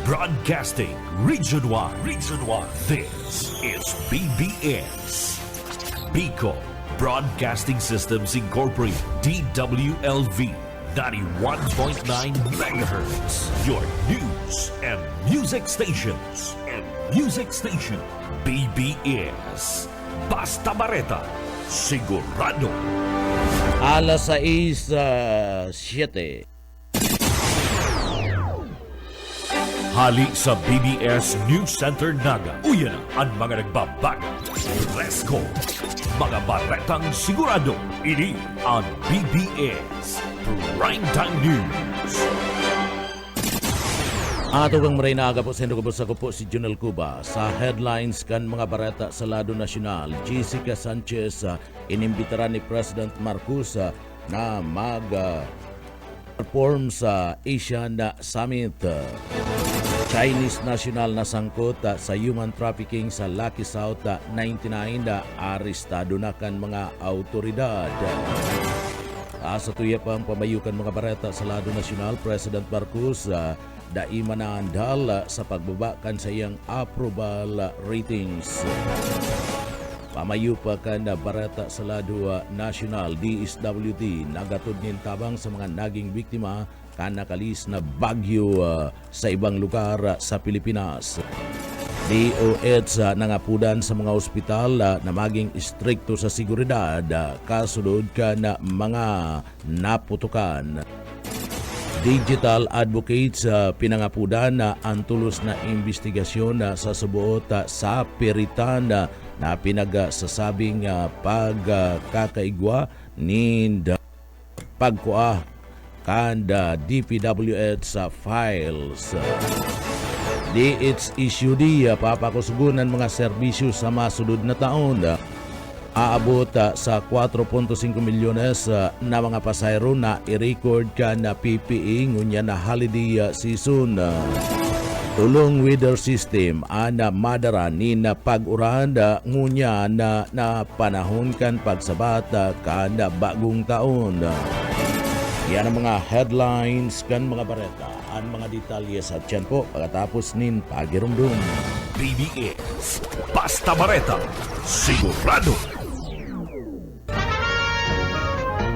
Broadcasting Region 1. Region 1. This is BBS. Bicol Broadcasting Systems Incorporated. DWLV. 91.9 megahertz. Your news and music stations. BBS. Basta Bareta. Sigurado. Alas 6:07. Hali sa BBS News Center Naga. Uyan ang mga nagbabago. Presko. Mga baretang sigurado. Ini ang BBS Primetime News. Ato kang maray na aga po sa ko po si Junel Cuba. Sa headlines kan mga bareta sa lado nasyonal, Jessica Sanchez inimbitara ni President Marcos na mag-perform sa Asian Summit. Chinese national na sangkot sa human trafficking sa Lucky South 99 arestado na kan mga autoridad. Sa tuya pang pamayukan mga bareta sa lado nasyonal, President Marcos daima na andal sa pagbaba kan sa iyang approval ratings. Pamayu pa kan bareta sa lado nasyonal, DSWD nagatod nin tabang sa mga naging biktima kan nakalis na bagyo sa ibang lugar sa Pilipinas. DOH nangapudan sa mga ospital na maging istrikto sa seguridad kasunod ka na mga naputukan. Digital advocates pinangapudan na ang tulos na investigasyon sa subuot sa peritan na pinagsasabing pagkakaigwa ni pagkuha kanda DPWH files. DHECUD papakusugunan mga serbisyo sa masunod na taon. Aabot sa 4.5 milyones na mga pasahero na i-record ka na PPE ngunya na holiday season. Tulong weather system ana madara ni na pag-uran ngunya na panahon kan pagsabat kan bagong taon. Yan ang mga headlines kan mga bareta. Ang mga detalye sa tiyan po pagkatapos nin pagirumdum. BBS Basta Bareta. Sigurado.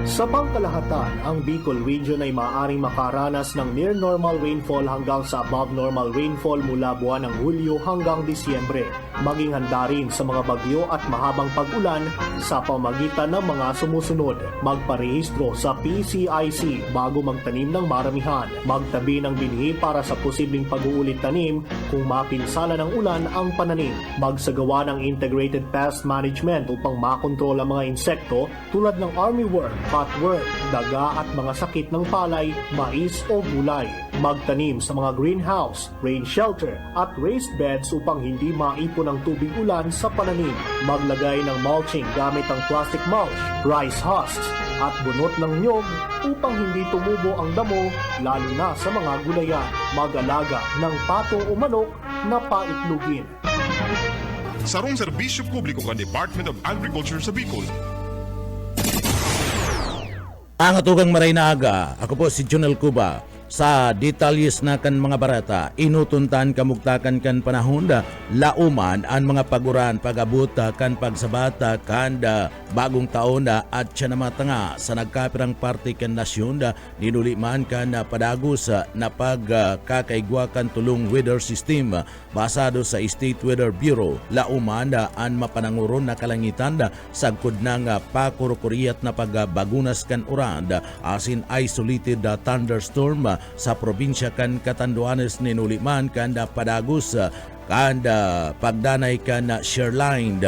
Sa pangkalahatan, ang Bicol Region ay maaaring makaranas ng near normal rainfall hanggang sa above normal rainfall mula buwan ng Hulyo hanggang Disyembre. Maging handa rin sa mga bagyo at mahabang pag-ulan sa pamagitan ng mga sumusunod. Magparehistro sa PCIC bago magtanim ng maramihan. Magtabi ng binhi para sa posibleng pag-uulit tanim kung mapinsala ng ulan ang pananim. Magsagawa ng integrated pest management upang makontrol ang mga insekto tulad ng armyworm, cutworm, daga at mga sakit ng palay, mais o gulay. Magtanim sa mga greenhouse, rain shelter at raised beds upang hindi maipon ang tubig ulan sa pananim. Maglagay ng mulching gamit ang plastic mulch, rice husks at bunot ng nyog upang hindi tumubo ang damo lalo na sa mga gulayan. Mag-alaga ng pato o manok na paitlugin. Sarong serbisyo publiko kan Department of Agriculture sa Bicol. Ang atugang maray na aga, ako po si Junel Cuba. Sa detalyes na kan mga barata, inutuntan kamugtakan kan panahon lauman ang mga paguran, pagabuta kan pagsabata kan bagong taon at siya na matanga sa nagkapirang parte kan nasyon ninuliman kan padagos na pagkakaigwa kan tulong weather system basado sa State Weather Bureau. Lauman ang mapananguron na kalangitan sagkod ng pakurukuriat na pagbagunas kan uran asin isolated thunderstorm sa probinsya kan Catanduanes ninuliman kan padagos kan pagdanay kan Sherline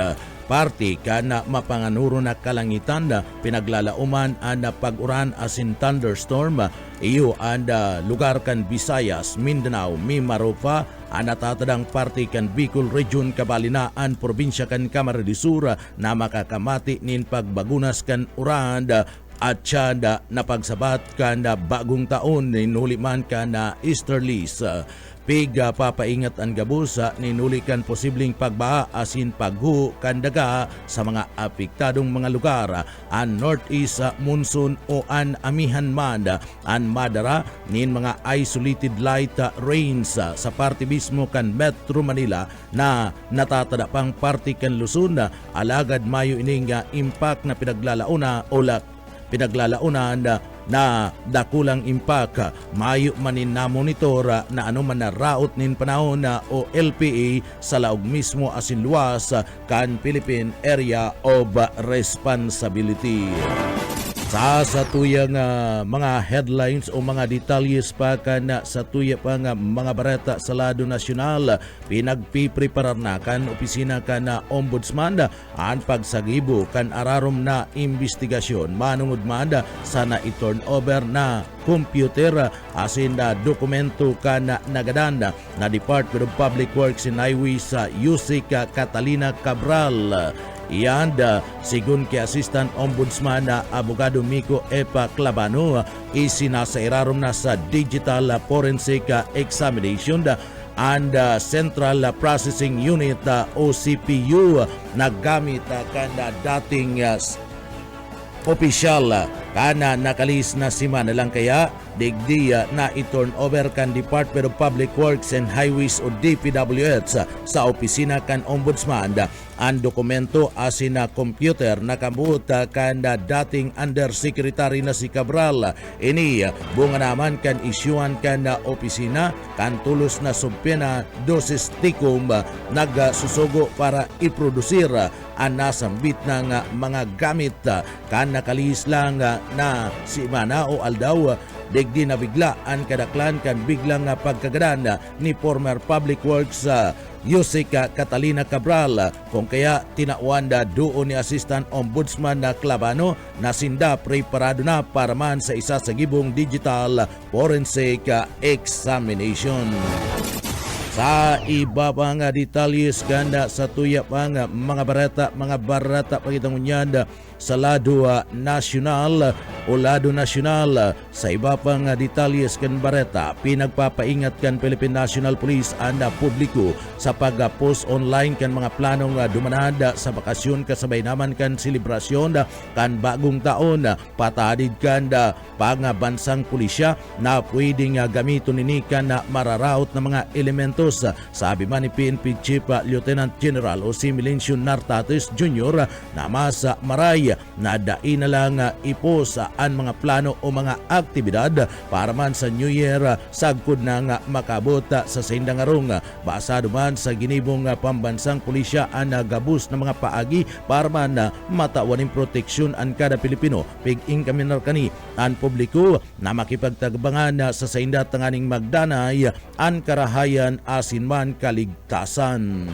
party kan mapanganuro na kalangitan pinaglalauman ang pag-uran asin thunderstorm iyo ang lugar kan Visayas, Mindanao, Mimaropa ang natatadang party kan Bicol Region kabalinaan probinsya kan Camarines Sur na makakamati nin pagbagunas kan uran at siya na pagsabat kanda bagong taon ninuliman ka na Easterlies. Piga papaingat ang gabusa ninulikan posibleng pagbaa asin paghu kandaga sa mga apektadong mga lugar an northeast monsoon o an amihan man an madara nin mga isolated light rains sa parte mismo kan Metro Manila na natatada pang parte kan Luzon alagad mayo ining impact na pinaglalaunan na dakulang impact mayo manin na monitor na ano man na raot nin panahon o LPA sa laog mismo asin luwas kan Philippine Area of Responsibility. Sa tuyang mga headlines o mga detalyes pa kan sa tuya pa nga mga bareta sa lado nasyonal pinagpipreparar na kan opisina kan ombudsman ang pagsagibo kan ararom na investigasyon manungod man sa na-turn over na computer asin na dokumento kan nagadanda na Department of Public Works and Highways sa Yusik Catalina Cabral. Iyan sigun kay Assistant Ombudsman na Abogado Miko Epa Clavano isinasairarom na sa Digital Forensic Examination and Central Processing Unit o CPU nagamit kanda dating opisyal kana nakalis na simana lang kaya digdi na i-turn over kan Department of Public Works and Highways o DPWH sa opisina kan Ombudsman ang dokumento asin na computer na kamut kan dating Undersecretary na si Cabral. Ini bunga naman kan isyuan kan opisina kan tulos na subpena dosis tikum nagsusugo para iprodusir ang nasambit ng mga gamit kan nakalis lang na simana o aldaw digdi na biglaan kadaklan kan biglang pagkagadan ni former Public Works Yusik Catalina Cabral kung kaya tinawanda doon ni Assistant Ombudsman na Clavano na sinda preparado na para man sa isa sa gibong Digital Forensic Examination. Sa iba pang detalyes kanda sa tuya pang mga barata pagitangunyan sa lado nasyonal o lado nasyonal sa iba pang detalyes kan bareta pinagpapaingat kan Philippine National Police ang publiko sa pag-post online kan mga planong dumanad sa bakasyon kasabay naman kan selebrasyon kan bagong taon patadid kan pangbansang pulisya na pwedeng gamiton nini kan mararaot na mga elementos sabi man ni PNP Chief Lieutenant General o si Milencio Nartates Jr. na masa maray na dain na lang ipos ang mga plano o mga aktibidad para man sa New Year sagkod na makabot sa sindang arong basado man sa ginibong pambansang pulisya ang gabus na mga paagi para man matawaning proteksyon ang kada Pilipino pig-ing kaminar kani ang publiko na makipagtagbangan sa sainda tanganing magdanay ang karahayan asin man kaligtasan.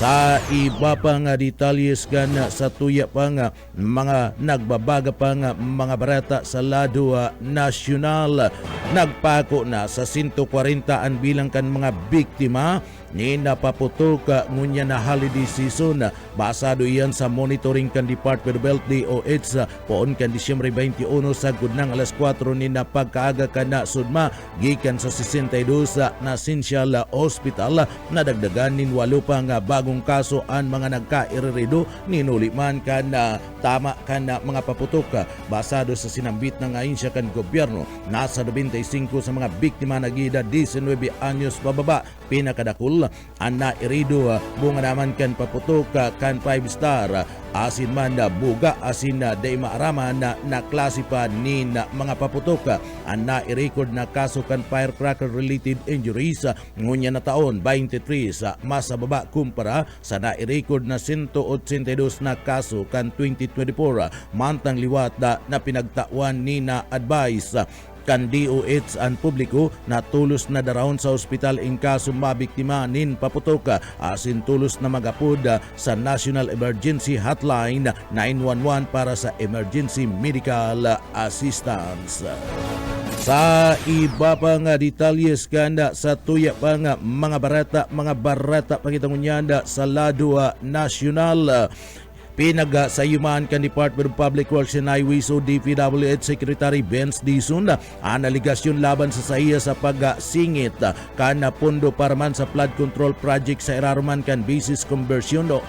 Sa iba pang detalyes kan sa tuya pang mga nagbabaga pang mga barata sa lado nasyonal nagpako na sa 140 ang bilang kan mga biktima ni napaputok ngunya na holiday season basado iyan sa monitoring kan Department of Health DOH poon kan Disyembre 21 sa gudnang alas 4 ni napagkaaga kan na sudma gikan sa 62 na Essential Hospital na dagdagan nin 8 pang bagong kaso ang mga nagkairirido ninuliman kan tama kan mga paputok basado sa sinambit ng ahinsya kan gobyerno nasa 25 sa mga biktima nagida 19 anyos bababa pinakadakul ang nairido bunga naman kan paputok kan 5-star asin man na buga asin na day maaraman na naklase pa ni mga paputok ang nairecord na kaso kan firecracker related injuries ngunya na taon 23 sa mas baba kumpara sa nairecord na 182 na kaso kan 2024 mantang liwat na pinagtawan ni na advice kan DOH ang publiko na tulos na darawon sa ospital in kaso mabiktima nin paputok asin tulos na magapod sa National Emergency Hotline 911 para sa emergency medical assistance. Sa iba pang detalyes kanda sa tuya pang mga barata pagitangunyan sa lado nasyonal Pinagsayuman kan Department of Public Works and Highways o DPWH Secretary Benz Dizon ang aligasyon laban sa iya sa pagsingit kan pondo para man sa flood control project sa Iraruman kan basis conversion o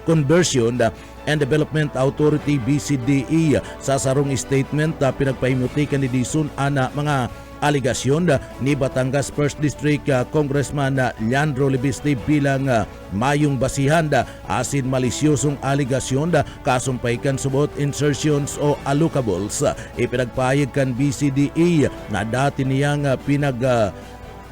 Conversion and Development Authority BCDE. Sa sarong statement pinagpahimutikan ni Dizon ana mga aligasyon ni Batangas 1st District Congressman Leandro Libiste bilang mayong basihan asin malisyosong aligasyon kasumpaykan subot insertions o allocables. Ipinagpahayag kan BCDE na dati niyang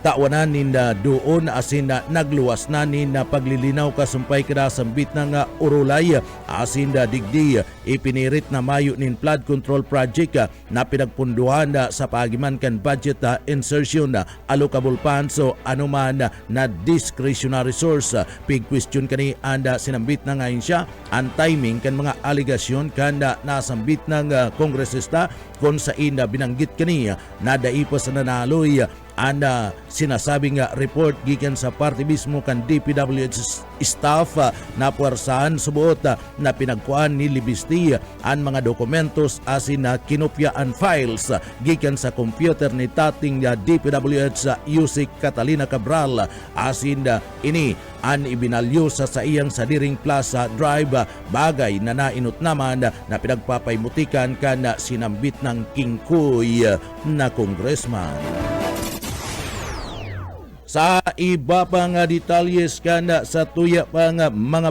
tawanan ninda doon asin nagluwas na ninda paglilinaw kasumpay kada sambit ng urulay asin digdi ipinirit na mayo nin flood control project na pinagpunduhan sa pagiman kan budget insertion allocable funds o anuman na discretionary source. Big question kani anda sinambit na ngayon siya ang timing kan mga aligasyon kan nasambit ng kongresista kung sa ina binanggit kani na daipas na nanaloy ang sinasabing report gikan sa parte mismo kan DPWH staff na puwersahan subuot na pinagkuan ni Libiste ang mga dokumentos asin na kinopyaan files gikan sa computer ni tating DPWH Yusik Catalina Cabral asin ini ang ibinalyo sa iyang sadiring Plaza Drive bagay na nainot naman na pinagpapaymutikan kan sinambit ng kingkoy na congressman. Sa iba pang detalyes kan sa tuya pang mga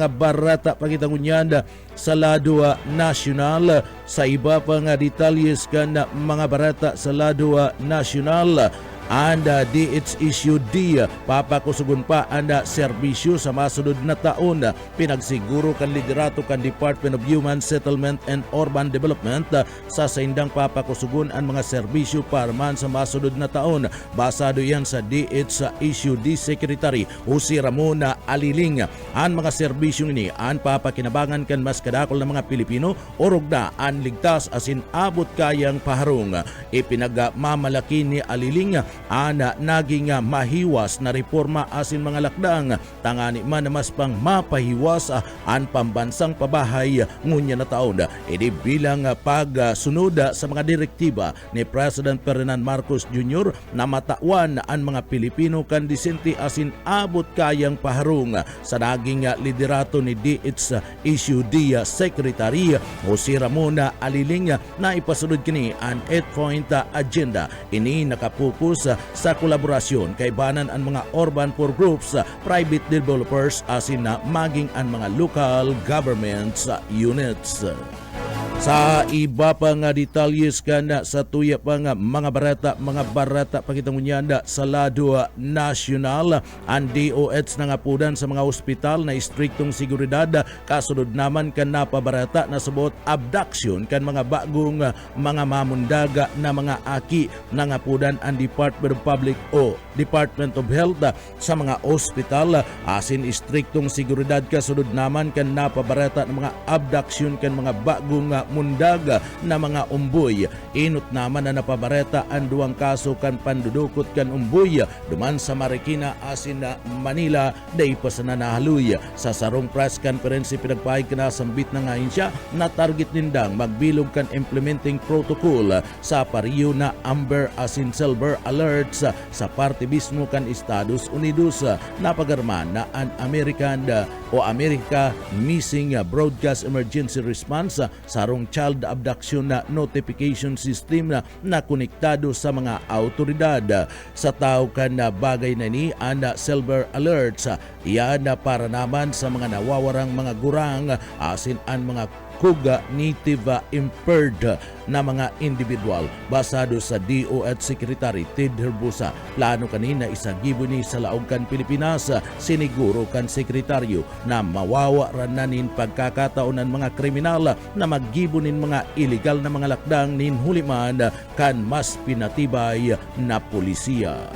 barata pagitangunyan sa lado nasyonal. Sa iba pang detalyes kan mga barata sa lado nasyonal and DHSUD papakusugon pa ang serbisyo sa masunod na taon. Pinagsiguro kan liderato kan Department of Human Settlement and Urban Development sa saindang papakusugon ang mga serbisyo para man sa masunod na taon. Basado yan sa DHSUD Secretary Jose Ramon Aliling. Ang mga serbisyo ini ang papakinabangan kan mas kadakol ng mga Pilipino orog na ang ligtas asin abot kayang paharong. Ipinagmamalaki ni Aliling ana naging mahiwas na reforma asin mga lakdang tangani man na mas pang mapahiwas ang pambansang pabahay ngunya na taon. Idi bilang pagsunod sa mga direktiba ni President Ferdinand Marcos Jr. na matawan ang mga Pilipino kan disente asin abot kayang paharong sa naging liderato ni DHSUD Secretary Jose Ramon Aliling na ipasunod kini ang 8-point agenda. Ini nakapupos sa kolaborasyon kay banan ang mga urban poor groups, private developers asin na maging ang mga local governments units. Sa iba pang detalyes kan sa tuya pang mga barata pagitangunyan sa lado nasyonal ang DOH nangapudan sa mga ospital na istriktong seguridad kasunod naman kan napabarata na subot abduction kan mga bagong mga mamundaga na mga aki nangapudan ang Department of Public o Department of Health sa mga ospital asin istriktong seguridad kasunod naman kan napabarata ng mga abduction kan mga bagong mundag na mga umboy. Inot naman na napabareta ang duwang kaso kan pandudukot kan umboy duman sa Marikina asin na Manila day pa sa nanahaluy. Sa sarong press conference pinagpahig ka na sambit na ngayon siya na target nindang magbilog kan implementing protocol sa pariyo na Amber asin Silver alerts sa parte mismo kan Estados Unidos na pagarman na ang American o America Missing Broadcast Emergency Response sarong child abduction na notification system na konektado sa mga autoridad. Sa tao kan na bagay na ni ang Silver Alerts iyan para naman sa mga nawawarang mga gurang asin ang mga kuga native impaired na mga individual. Basado sa DOH Secretary Ted Herbosa, plano kanina isagibo ni sa laogan Pilipinas siniguro kan sekretaryo na mawawaran na nin pagkakataon ng mga kriminal na maggibo nin mga illegal na mga lakdang nin huliman kan mas pinatibay na polisiya.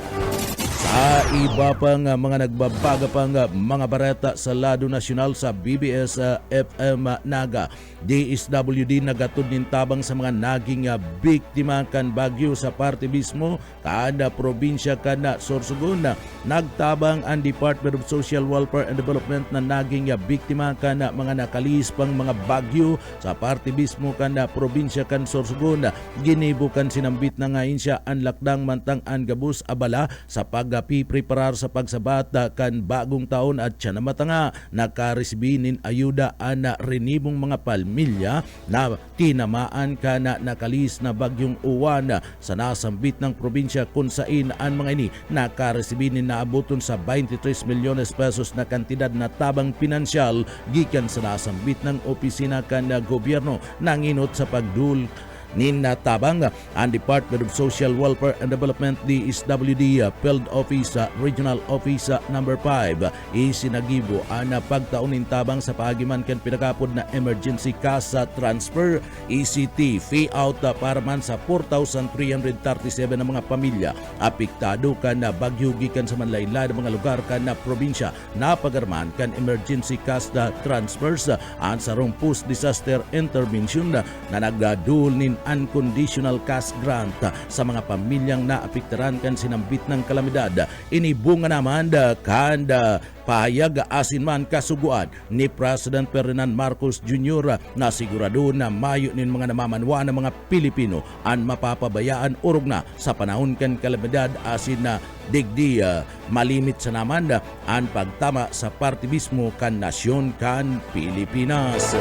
Sa iba pang mga nagbabaga pang mga bareta sa lado nasyonal sa BBS FM Naga, DSWD nagatod nin tabang sa mga naging biktima kan bagyo sa parte mismo kada probinsya kana Sorsogon. Nagtabang ang Department of Social Welfare and Development na naging biktima kana mga nakalis pang mga bagyo sa parte mismo kana probinsya kan Sorsogon. Ginibukan sinambit na ngayon siya ang lakdang mantang ang gabus abala sa pagpipreparar sa pagsabat kan bagong taon at siya na matanga nakaresibinin ayuda ana rinibong mga palmilya na tinamaan kana nakalis na bagyong uwan sa nasambit ng probinsya kung saan ang mga ini nakaresibinin na abuton sa 23 milyones pesos na kantidad na tabang pinansyal gikan sa nasambit ng opisina kan gobyerno nanginot sa pagdul ninatabang ang Department of Social Welfare and Development DSWD Field Office Regional Office number 5 isinagibo ang pagtaunin tabang sa pagiman kan pinakapod na emergency cash transfer ECT fee out para man sa 4,337 na mga pamilya apektado kan na bagyo gikan sa manlaylay na mga lugar kan na probinsya na pagarman kan emergency cash transfers ang sarong post disaster intervention na nagdadul nin unconditional cash grant sa mga pamilyang naapektaran kan sinambit ng kalamidad. Inibunga naman kanda pahayag asin man kasuguan ni President Ferdinand Marcos Jr. na sigurado na mayo nin mga namamanwa ng mga Pilipino ang mapapabayaan urog na sa panahon kan kalamidad asin na digdi malimit sa naman ang pagtama sa partibismo kan nasyon kan Pilipinas.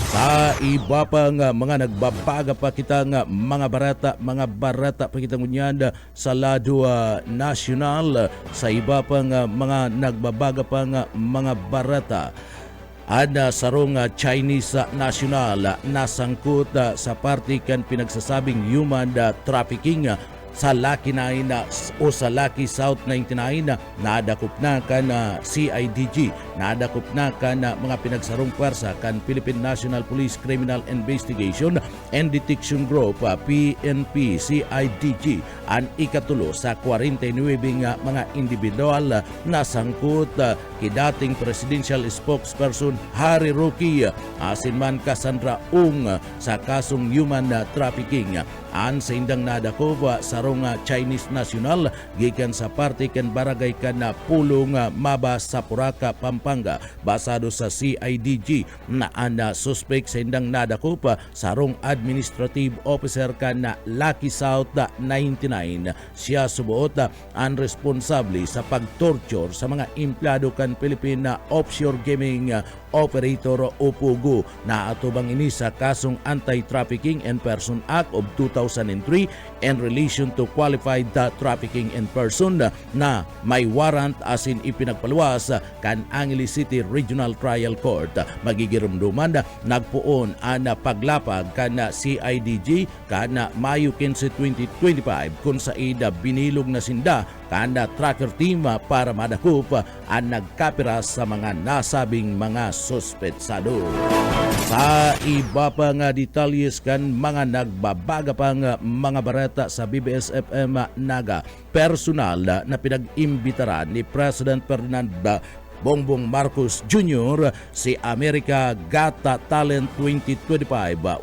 Sa iba pang mga nagbabaga pa kita nga mga barata pa kita ngunyan sa lado nasyonal. Sa iba pang mga nagbabaga pa mga barata ada sarong Chinese national nasangkot sa parte kan pinagsasabing human trafficking sa Lucky 9 o sa Lucky South 99 nadakop na kan CIDG, nadakop na kan mga pinagsarong pwersa kan Philippine National Police Criminal Investigation and Detection Group PNP CIDG ang ikatulo sa 49 mga individual na sangkot kidating presidential spokesperson Harry Roque asin man Cassandra Ung sa kasong human trafficking. An sa indang nadakop sarong Chinese national gikan sa parte kan barangay kan Pulong Maba sa Puraka, Pampanga. Basado sa CIDG na ang suspect sa indang nadakop sarong administrative officer kan Lucky South 99. Siya subuot ang responsable sa pagtorture sa mga empleyado kan Philippine Offshore Gaming Operator o PUGO na atubang ini sa kasong Anti-Trafficking in Person Act of 2003 in relation to qualified trafficking in person na may warrant asin ipinagpaluwas kan Angeles City Regional Trial Court. Magigirumduman nagpuon ang paglapag kan CIDG kan Mayo 15, 2025 kung sa ida binilog na sinda kanda tracker team para madakop ang nagkapiras sa mga nasabing mga suspetsado. Sa iba pa nga detalyes kan mga nagbabaga pang mga bareta sa BBS FM Naga, personal na pinag-imbitaran ni President Ferdinand Bongbong Marcos Jr. si America Got Talent 2025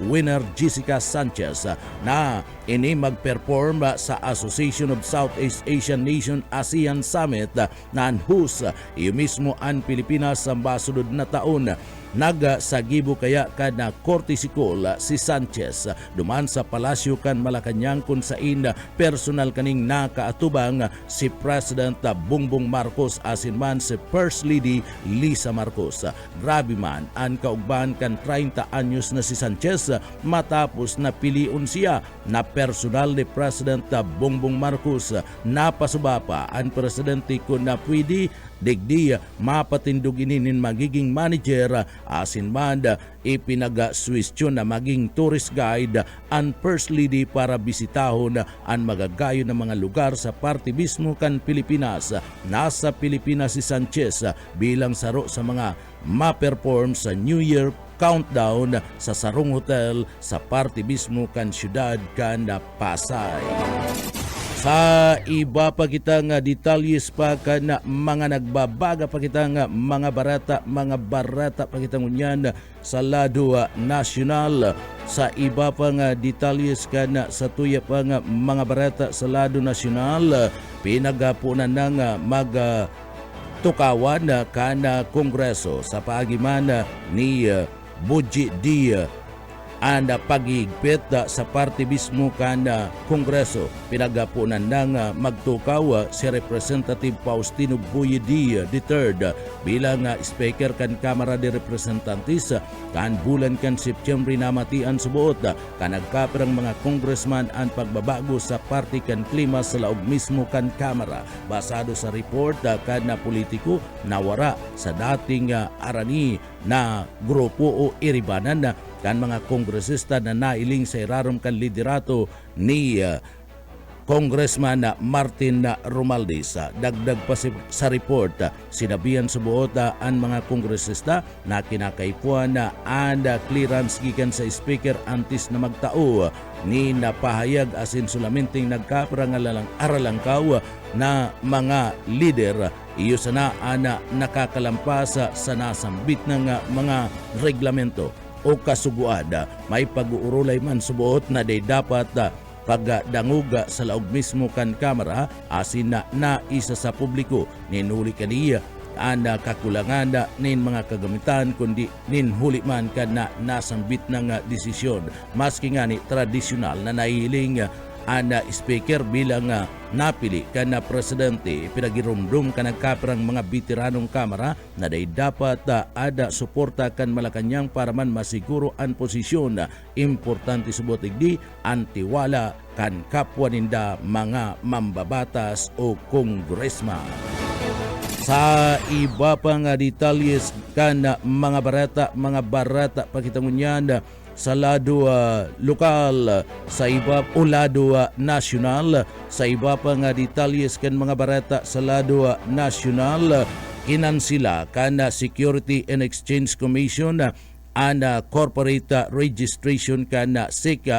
winner Jessica Sanchez na ini mag-perform sa Association of Southeast Asian Nation ASEAN Summit na anhus iyo mismo ang Pilipinas sa masunod na taon. Nagsagibo kaya kan Korte Sikol si Sanchez duman sa palasyo kan Malacañang kung saan personal kaning nakaatubang si President Bongbong Marcos asin man si First Lady Lisa Marcos. Grabe man ang kaugban kan 30 anyos na si Sanchez matapos na piliun siya na personal ni President Bongbong Marcos. Napasuba pa ang presidente kung na pwede digdi mapatindog ininin magiging manager asin man ipinag-suwestyon na maging tourist guide ang First Lady para bisitahon ang magagayo ng mga lugar sa parte mismo kan Pilipinas. Nasa Pilipinas si Sanchez bilang saro sa mga ma-perform sa New Year countdown sa Sarong Hotel sa parte mismo kan syudad kan Pasay. Sa iba pa kita nga detalyes pa kana mga nagbabaga pa kita nga mga barata pa kita ngunyan sa lado nasyonal. Sa iba pa nga detalyes kana sa tuya pa nga mga barata sa lado nasyonal, pinagapunan na nga tukawan kana Kongreso sa paagiman ni Buji D ang pagigpit sa parte mismo kana Kongreso. Pinagapunan nang magtukaw si Representative Faustino Boyedi III bilang Speaker kan Kamara de Representantes kan bulan kan September namatian subuot kan nagkaperang mga congressman ang pagbabago sa parte kan klima sa laog mismo kan Kamara. Basado sa report kan na politiko nawara sa dating arani na grupo o iribanan kan mga kongresista na nailing sa irarom kan liderato ni Congressman Martin Romualdez. Dagdag pa sa report, sinabihan sa buot ang mga kongresista na kinakaipuan na and clearance gikan sa speaker antes na magtao ni napahayag asin sulaminting nagkaparang aralangkaw na mga lider iyo sana ana nakakalampas sa nasambit ng mga reglamento o kasuguad. May pag-uurulay man subuot na day dapat pagdanguga sa laog mismo kan Kamara asin na isa sa publiko ninuli kaniya ang kakulangan nin mga kagamitan kundi nin huli man kan na nasambit ng desisyon. Maski nga ni tradisyonal na nahiling ang speaker bilang napili kan na presidente, pinagirumdum kan nagkaperang mga veteranong Kamara na day dapat ada suporta kan Malacañang para man masiguro ang posisyon. Importante subotig di antiwala kan kapwa ninda mga mambabatas o kongresman. Sa iba pa nga detalyes kan mga barata pakitangunyan sa lado lokal, sa iba o lado nasyonal. Sa iba pa nga detalyes kan mga barata sa lado nasyonal, kinansila kan Security and Exchange Commission ang corporate registration kan SIC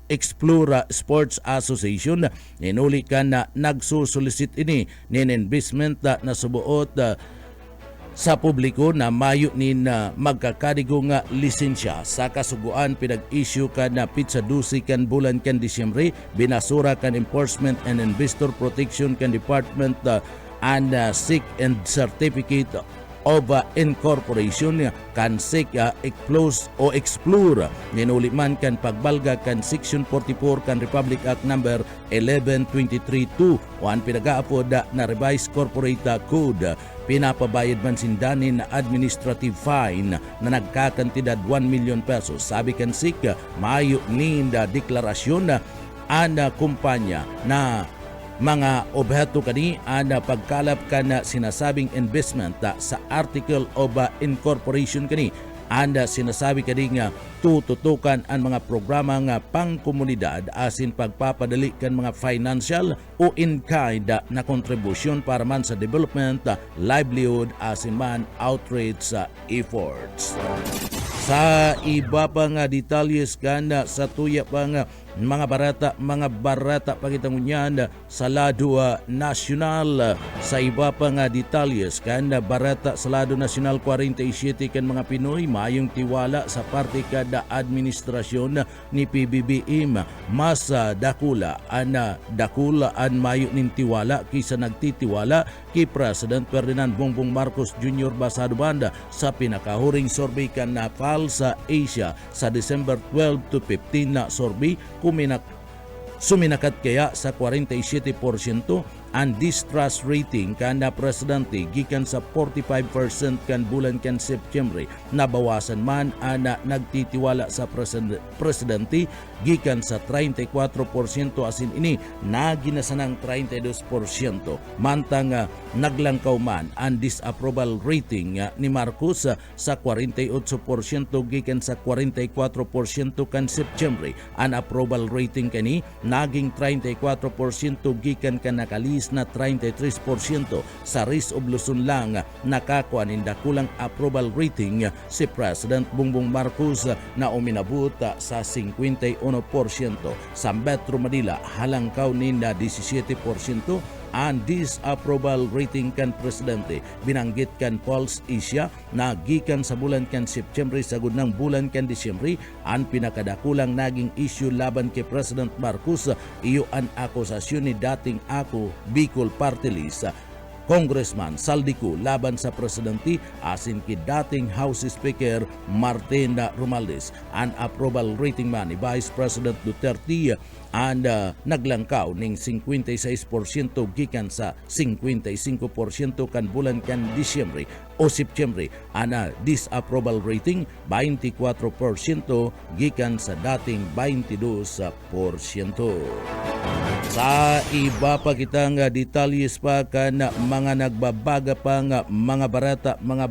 Explora Sports Association. Ninuli kan nagsusolicit ini nin investment na subuot sa publiko na mayo nin magkakadigo nga lisensya. Sa kasuguan pinag-issue kan na pizza dusi kan bulan kan Disyembre, binasura kan Enforcement and Investor Protection kan Department and SIC and Certificate of Incorporation kan SIC Explore. Ninuli man kan pagbalga kan Section 44 kan Republic Act number 1123-2 o ang pinag-aapod na Revised Corporate Code. Pinapabayad man sindanin na administrative fine na nagkakantidad 1 million pesos. Sabi kan SIC, maayo ninda deklarasyon ang kumpanya na mga objeto kani ang pagkalap ka na sinasabing investment sa Article of Incorporation kani. Anda sinasabi kani nga tututukan ang mga programa nga pangkomunidad asin pagpapadali kan mga financial o in-kind na kontribusyon para man sa development, livelihood asin man outreach efforts. Sa iba pa nga detalyes kan sa tuya pa nga mga barata pagitangunyan sa lado nasyonal. Sa iba pa nga detalyes kan barata sa lado nasyonal 47 kan mga Pinoy mayong tiwala sa parte kada administrasyon ni PBBM. Mas dakula an mayo nin tiwala kisa nagtitiwala kay President Ferdinand Bongbong Marcos Jr. basado banda sa pinakahuring survey kan NAPAL sa Asia sa December 12 to 15 na survey. Suminakat kaya sa 47% ang distrust rating kan na presidente gikan sa 45% kan bulan kan September. Nabawasan man ang nagtitiwala sa presidente gikan sa 34% asin ini naginasanang 32%. Mantang naglangkaw man ang disapproval rating ni Marcos sa 48% gikan sa 44% kan September. Ang approval rating kani naging 34% gikan kan nakaliw labis na 33% sa risk of Luzon lang nakakuha ninda kulang approval rating si President Bongbong Marcos na uminabot sa 51%. Sa Metro Manila halangkaw ninda 17%. Ang disapproval rating kan presidente binanggit kan Pulse Asia na gikan sa bulan kan September sagud ng bulan kan Disyembre ang pinakadakulang naging issue laban kay President Marcos iyo ang akusasyon ni dating ako Bicol Party List Congressman Saldico laban sa presidente asin ki dating House Speaker Martin Romualdez. Ang approval rating man ni Vice President Duterte and naglangkaw ning 56% gikan sa 55% kan bulan kan Disyembre o Septembre. Ang disapproval rating 24% gikan sa dating 22%. Sa iba pa kitang detalyes pa kan mga nagbabaga pa nga mga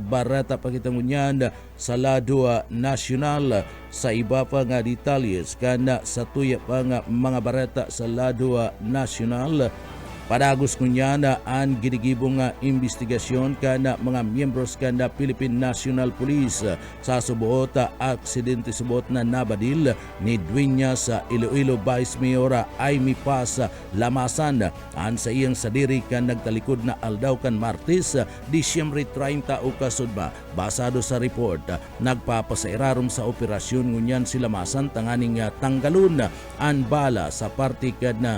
barata pa kitang unyan sa lado nasyonal. Sa iba pa nga detalyes kan sa tuya pa nga mga barata sa lado nasyonal. Padagos kunyan ang ginigibong investigasyon kan mga miyembros kan Philippine National Police sa subuot aksidente subuot na nabadil ni Dueñas sa Iloilo Vice Mayor Amy Paz Lamasan. Ang sa iyang sadiri kan nagtalikod na aldaw kan Martes, Disyembre 30 o kasudma. Basado sa report, nagpapasairarom sa operasyon ngunyan si Lamasan tanganing tanggalon ang bala sa parte kan na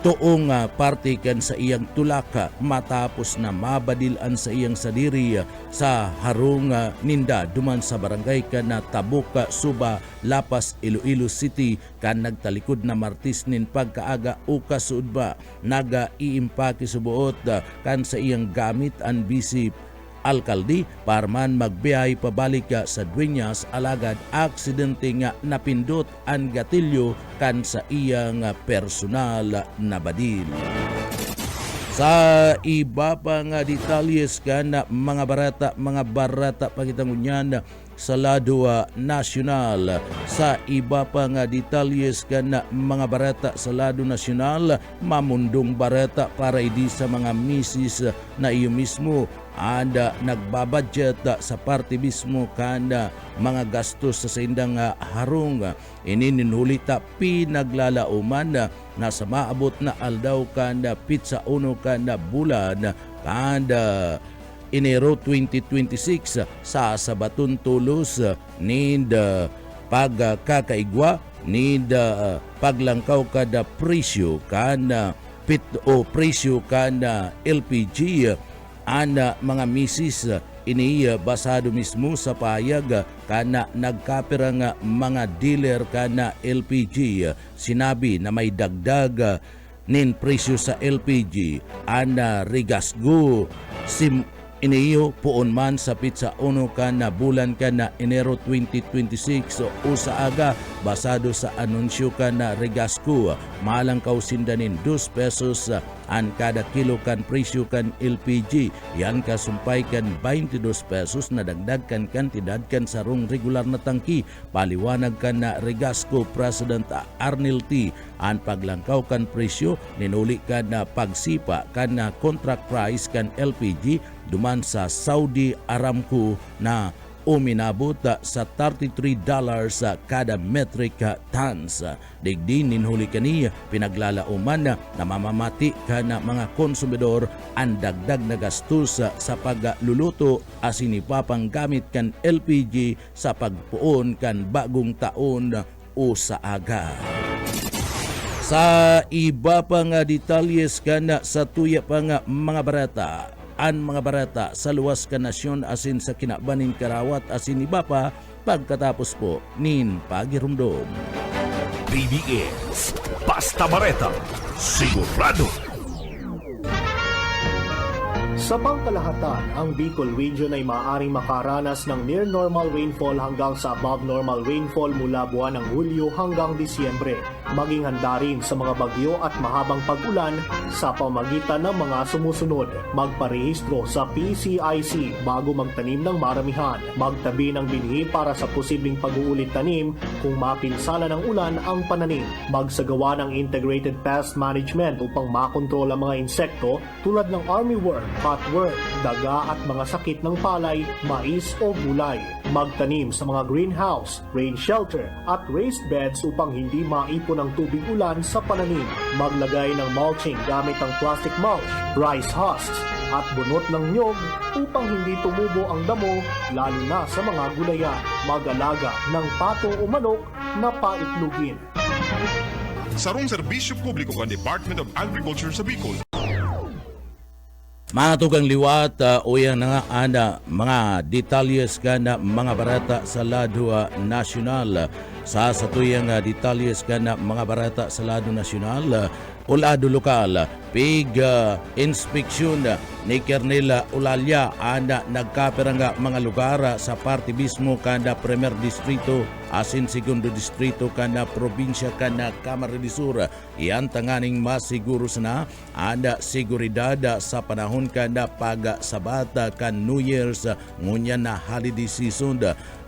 tuong parte kan sa iyang tulaka matapos na mabadilan sa iyang sadiri sa harong ninda duman sa barangay kan na Tabuka, Suba, Lapas, Iloilo City kan nagtalikod na Martes nin pagkaaga o kasudba naga-iimpake subuot kan sa iyang gamit ang bisip alkalde para man magbiyahe pabalik sa Dueñas alagad aksidente nga napindot ang gatilyo kan sa iyang personal na badil. Sa iba pa nga detalyes kan mga barata pagitangunyan sa lado nasyonal. Sa iba pa nga detalyes kan mga barata sa lado nasyonal, mamundong barata para idi sa mga misis na iyo mismo and nagbabudget sa parte mismo kan mga gastos sa indang harong. Inininulita pinaglalauman na sa maabot na aldaw kan pizza uno kan bulan kan Enero 2026 sa sabaton tulos need pagkakaigwa need paglangkaw kada presyo kan presyo kan LPG ang mga misis ini basado mismo sa payag kana nagkapirang mga dealer kana LPG sinabi na may dagdag nin presyo sa LPG ang rigasgo iniyo poon man sa pizza uno kan na bulan kan na Enero 2026 o sa aga basado sa anunsyo kan na Regasco malang kausindanin 2 pesos ang kada kilo kan presyo kan LPG yan kasumpay kan 22 pesos na dagdag kan kantidad kan sarong regular na tangki paliwanag kan na Regasco President Arnel T ang paglangkaw kan presyo ninuli kan na pagsipa kan na contract price kan LPG duman sa Saudi Aramco na uminabot sa $33 sa kada metric tons. Digdi ninhuli kani pinaglalauman na mamamati ka na mga konsumidor ang dagdag na gastos sa pagluluto asin ipapang gamit kan LPG sa pagpuon kan bagong taon o sa aga. Sa iba pang detalyes kan sa tuya pang mga barata ang mga barata sa luwas ka nasyon asin sa kinabanin karawat asin iba pa pagkatapos po nin pagirumdom. BBS Basta Bareta, sigurado. Sa pangkalahatan, ang Bicol Region ay maaaring makaranas ng near normal rainfall hanggang sa above normal rainfall mula buwan ng Hulyo hanggang Disyembre. Maging handa rin sa mga bagyo at mahabang pag-ulan sa pamagitan ng mga sumusunod. Magparehistro sa PCIC bago magtanim ng maramihan. Magtabi ng binhi para sa posibleng pag-uulit tanim kung mapinsala ng ulan ang pananim. Magsagawa ng integrated pest management upang makontrol ang mga insekto tulad ng armyworm, cutworm, daga at mga sakit ng palay, mais o gulay. Magtanim sa mga greenhouse, rain shelter at raised beds upang hindi maipon ang tubig ulan sa pananim. Maglagay ng mulching gamit ang plastic mulch, rice husks at bunot ng niyog upang hindi tumubo ang damo lalo na sa mga gulayan. Mag-alaga ng pato o manok na paitlugin. Sarong serbisyo publiko kan Department of Agriculture sa Bicol. Mga tugang liwat, uyang na nga ana mga detalyes ka na mga barata sa lado nasyonal. Sa satuyang detalyes ka na mga barata sa lado nasyonal, ulado lokal, pig inspeksyon ni Kernel Ulalya ana nagkaperanga mga lugar sa parte mismo kada primer distrito asin segundo distrito kada probinsya kada Camarines Sur. Iyan tanganing masiguro na ada seguridad sa panahon kada pag-sabata kan New Year's ngunya na holiday season.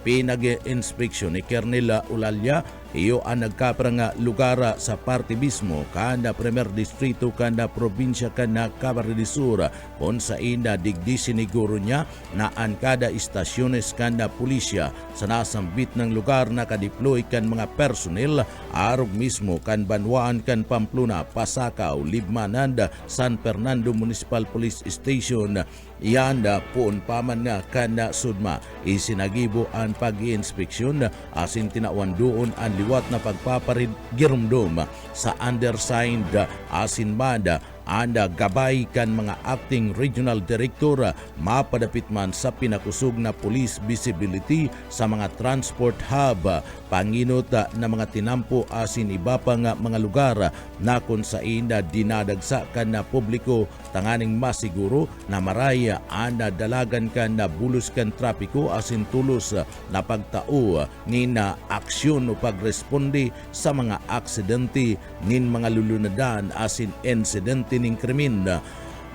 Pinag-inspeksyon ni Kernel Ulalya iyo ang nagkaperanga lugar sa parte mismo kada primer distrito kada probinsya kada Camarines Sur kung sa ina digdi siniguro niya na ang kada istasyones kada pulisya sa nasambit ng lugar na kadeploy kan mga personel arog mismo kan Banwaan kan Pamplona, Pasakaw, Libmanan, San Fernando Municipal Police Station. Iyan poon paman nga kana sudma isinagibo ang pag-iinspeksyon asin tinawan doon ang liwat na pagpaparigirumdom sa undersigned asin mada anda gabay kan mga acting regional director mapadapit man sa pinakusog na police visibility sa mga transport hub panginot na mga tinampo asin iba pa nga mga lugar na kung sa ina dinadagsa kan na publiko tanganing masiguro na maraya anda dalagan kan na bulos kan trapiko asin tulos na pagtao nin na aksyon o pagresponde sa mga aksidente nin mga lulunadan asin insidente ning krimen.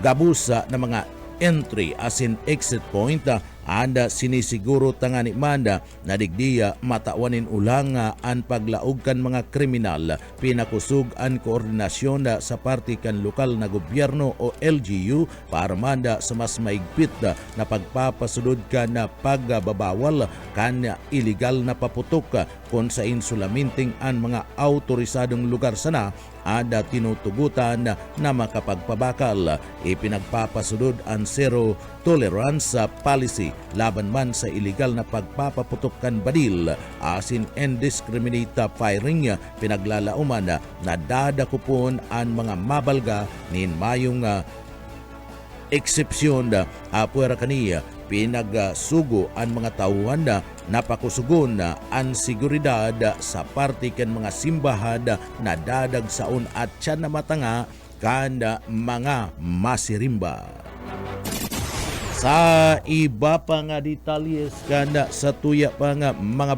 Gabusa na mga entry asin exit point anda sinisiguro tangani manda na digdiya matawanin ulang ang paglaog kan mga kriminal pinakusog ang koordinasyon sa parte kan lokal na gobyerno o LGU para manda sa mas maigpit na pagpapasulod kan na pagbabawal kan illegal na paputok kung sa insulaminting ang mga autorisadong lugar sana ada tinutugutan na makapagpabakal. Ipinagpapasunod ang zero tolerance policy laban man sa illegal na pagpapaputokan badil asin indiscriminate firing pinaglalauman na dadakupon ang mga mabalga nin mayong eksepsyon apuera kaniya pinagsugo ang mga tauhan na napakusugon ang seguridad sa parte kan mga simbahan na dadagsaon at tiyan na matanga kan mga masirimba. Sa iba pa nga detalyes kanda sa tuya pa nga mga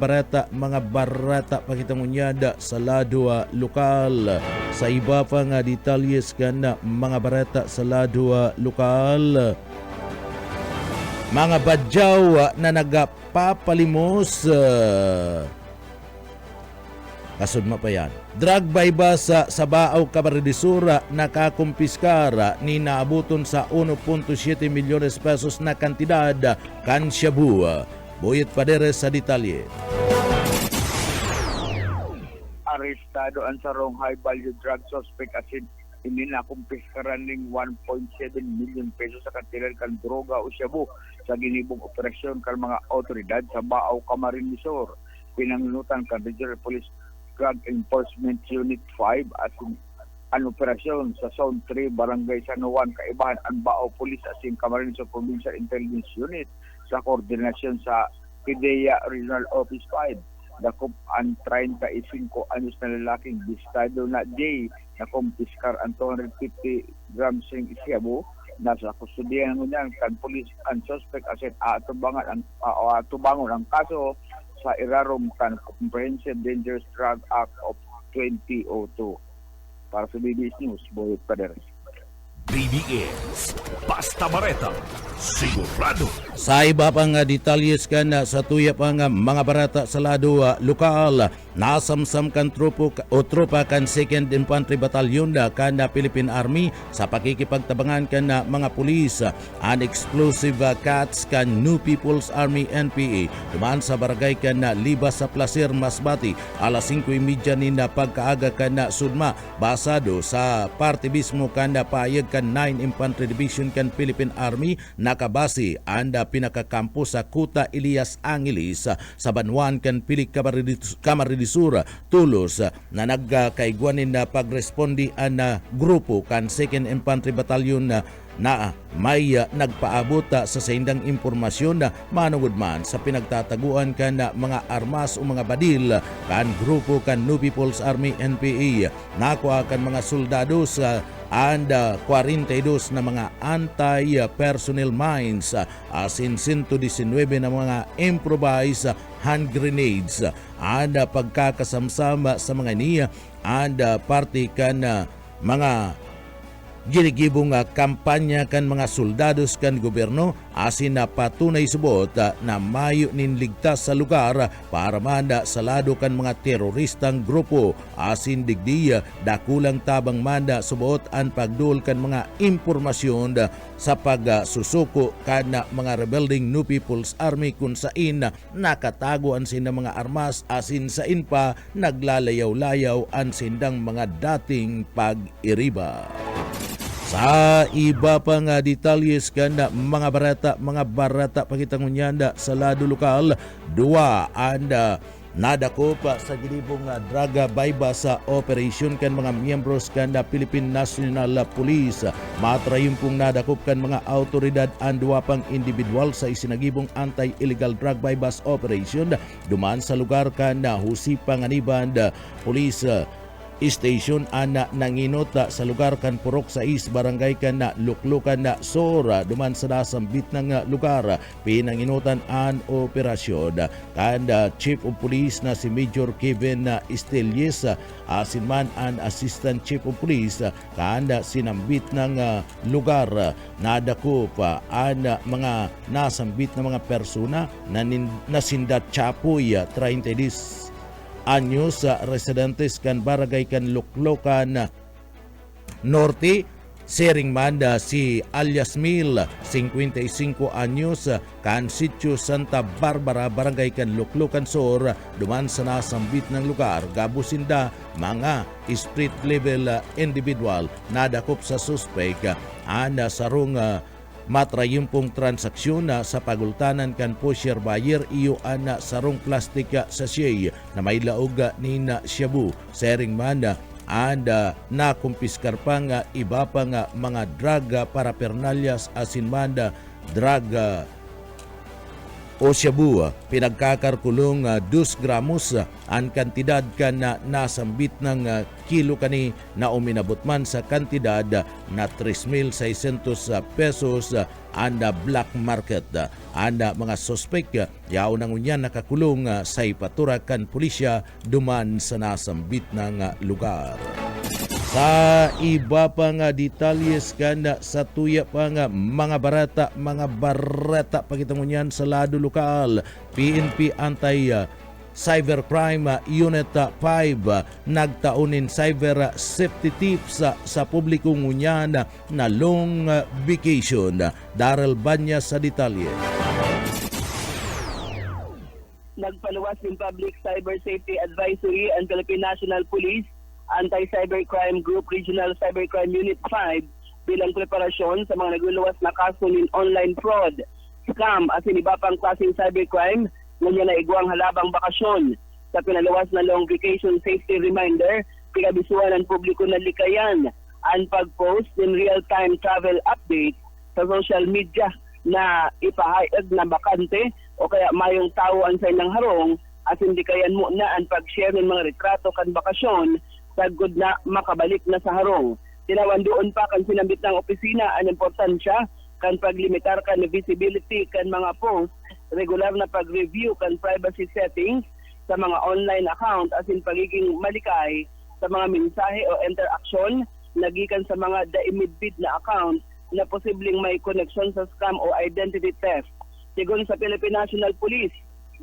barata pakitangunyada sa lado lokal. Sa iba pa nga detalyes kanda mga barata sa lado lokal. Mga badyaw na nagapapalimos kasud pa yan. Drug bypass sa Baaw, Camarines Sur nakakumpiskar ni naabuton sa 1.7 milyones pesos na kantidad kan shabu. Buyet Paderes sa detalye. Arestado ang sarong high value drug suspect asin hindi na kumpiskaran ng 1.7 million pesos sa kantidad kan droga o shabu sa ginibong operasyon kan mga otoridad sa Baaw, Camarines Sur. Pinangnutan kan Regional Police Drug Enforcement Unit 5 as an operasyon sa Zone 3, Barangay San Juan, kaibahan ang Baaw Police asin Camarines Sur Provincial Intelligence Unit sa koordinasyon sa PIDEA Regional Office 5. Dakop ang 35 anyos na lalaking bistado na day na kumpiskar ang 250 grams ng shabu. Nasa kustudiyan ng unyan kan police and suspect asin atubangon ang kaso sa irarom kan Comprehensive Dangerous Drug Act of 2002. Para sa BBS News, Boyet Paderes. BBS. Basta Bareta. Sigurado. Sa iba pang detalyes kan sa tuya pang mga barata sa lado lokal, nasamsam kan tropa kan 2nd Infantry Battalion kan Philippine Army sa pakikipagtabangan kan mga pulis an explosive cats kan New People's Army NPA dumaan sa barangay kan Libas sa Placer, Masbati alas 5:30 ni pagkaaga kan sudma basado sa parte mismo kan payag kan 9 Infantry Division kan Philippine Army nakabase anda pinakakampo sa Kuta Elias Angeles sa Banwan kan Pili Camarines Tulos na nagkaigwanin na pagrespondi ang grupo kan 2nd Infantry Battalion na may nagpaabot sa saindang impormasyon na manungod man sa pinagtataguan kan mga armas o mga badil kan grupo kan New People's Army NPA nakuha kan mga soldados and 42 na mga anti-personnel mines asin 119 na mga improvised hand grenades and pagkakasamsama sa mga niya and parte kan mga ginigibong kampanya kan mga soldados kan gobyerno asin na patunay subot na mayo ninligtas sa lugar para manda sa lado kan mga teroristang grupo asin digdi dakulang tabang manda subot ang pagdul kan mga impormasyon sa pagsusuko kan mga rebelding New People's Army kung sain nakataguan sina mga armas asin sain pa naglalayaw-layaw ang sindang mga dating pag-iriba. Sa iba pang detalyes kan mga barata pakitangunyanda sa lado lokal, dua anda nadakop sa ginibong draga bypass sa operation kan mga miyembros kan Philippine National Police. Matrayong pong nadakop kan mga autoridad ang dua pang individual sa isinagibong anti-illegal drug bypass operation dumaan sa lugar kan Husipang Aniban Police Station ana nanginota sa lugar kan Purok sa East Barangay kan Luklukan na Sora duman sa nasambit ng lugar pinanginutan an operasyon kan Chief of Police na si Major Kevin Estelies asin man an Assistant Chief of Police kan sinambit ng lugar nadakop an mga nasambit na mga persona na nasinda Chapoy 30 anyos residentes kan barangay kan Luklokan Norte. Sering manda si alias Mil 55 anyos kan Sitio Santa Barbara barangay kan Luklokan Sur duman sa nasambit ng lugar gabusinda mga street level individual nadakop sa suspect anda sarong matrayumpong transaksyon sa pagultanan kan pusher buyer iyo ana sarong plastik sachet na may laog ni shabu sering man anda na kumpiskar pa nga iba pa nga mga drug parapernalyas asin man drug o shabu pinagkakarkulong 2 gramos ang kantidad kan na nasambit ng kilo kani na uminabot man sa kantidad na 3,600 pesos anda black market anda mga suspect yaw nang unyan nakakulong sa ipatura kan pulisya duman sa nasambit ng lugar. Sa iba pang detalyes kan sa tuya pang mga barata pakitangunyan sa lado lokal PNP Anti-Cybercrime Unit 5 nagtaunin cyber safety tips sa publikong unyan na long vacation. Daryl Banya sa detalye. Nagpaluwas ng Public Cyber Safety Advisory ang Philippine National Police Anti-Cybercrime Group Regional Cybercrime Unit 5 bilang preparasyon sa mga nagluluwas na kaso ng online fraud, scam at iba pang klaseng cybercrime nganyan na igwang halabang bakasyon. Sa pinaluwas na long vacation safety reminder, pinabisuan ng publiko na likayan ang pag-post in real-time travel updates sa social media na ipahayag na bakante o kaya mayong tawaan sa ilang harong at hindi kayan mo na ang pag-share ng mga retrato kan bakasyon sagod na makabalik na sa harong. Tinawan doon pa kan sinambit ng opisina ang importansya kan paglimitar kan visibility kan mga post, regular na pag-review kan privacy settings sa mga online account asin pagiging malikay sa mga mensahe o interaction nagikan sa mga daimidbid na account na posibleng may koneksyon sa scam o identity theft. Sigon sa Philippine National Police,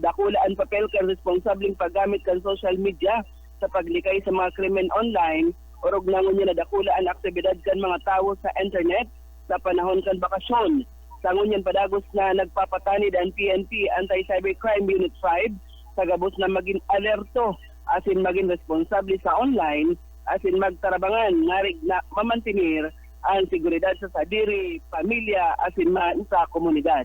dakulaan papel kan responsabling paggamit kan social media sa paglikay sa mga krimen online orog nangon niya na dakulaan aktibidad kan mga tao sa internet sa panahon kan bakasyon. Sa ngunyan padagos na nagpapatanid ang PNP Anti-Cybercrime Unit 5 sa gabos na maging alerto asin maging responsable sa online asin magtarabangan ngarig na mamantinir ang seguridad sa sadiri, pamilya asin man sa komunidad.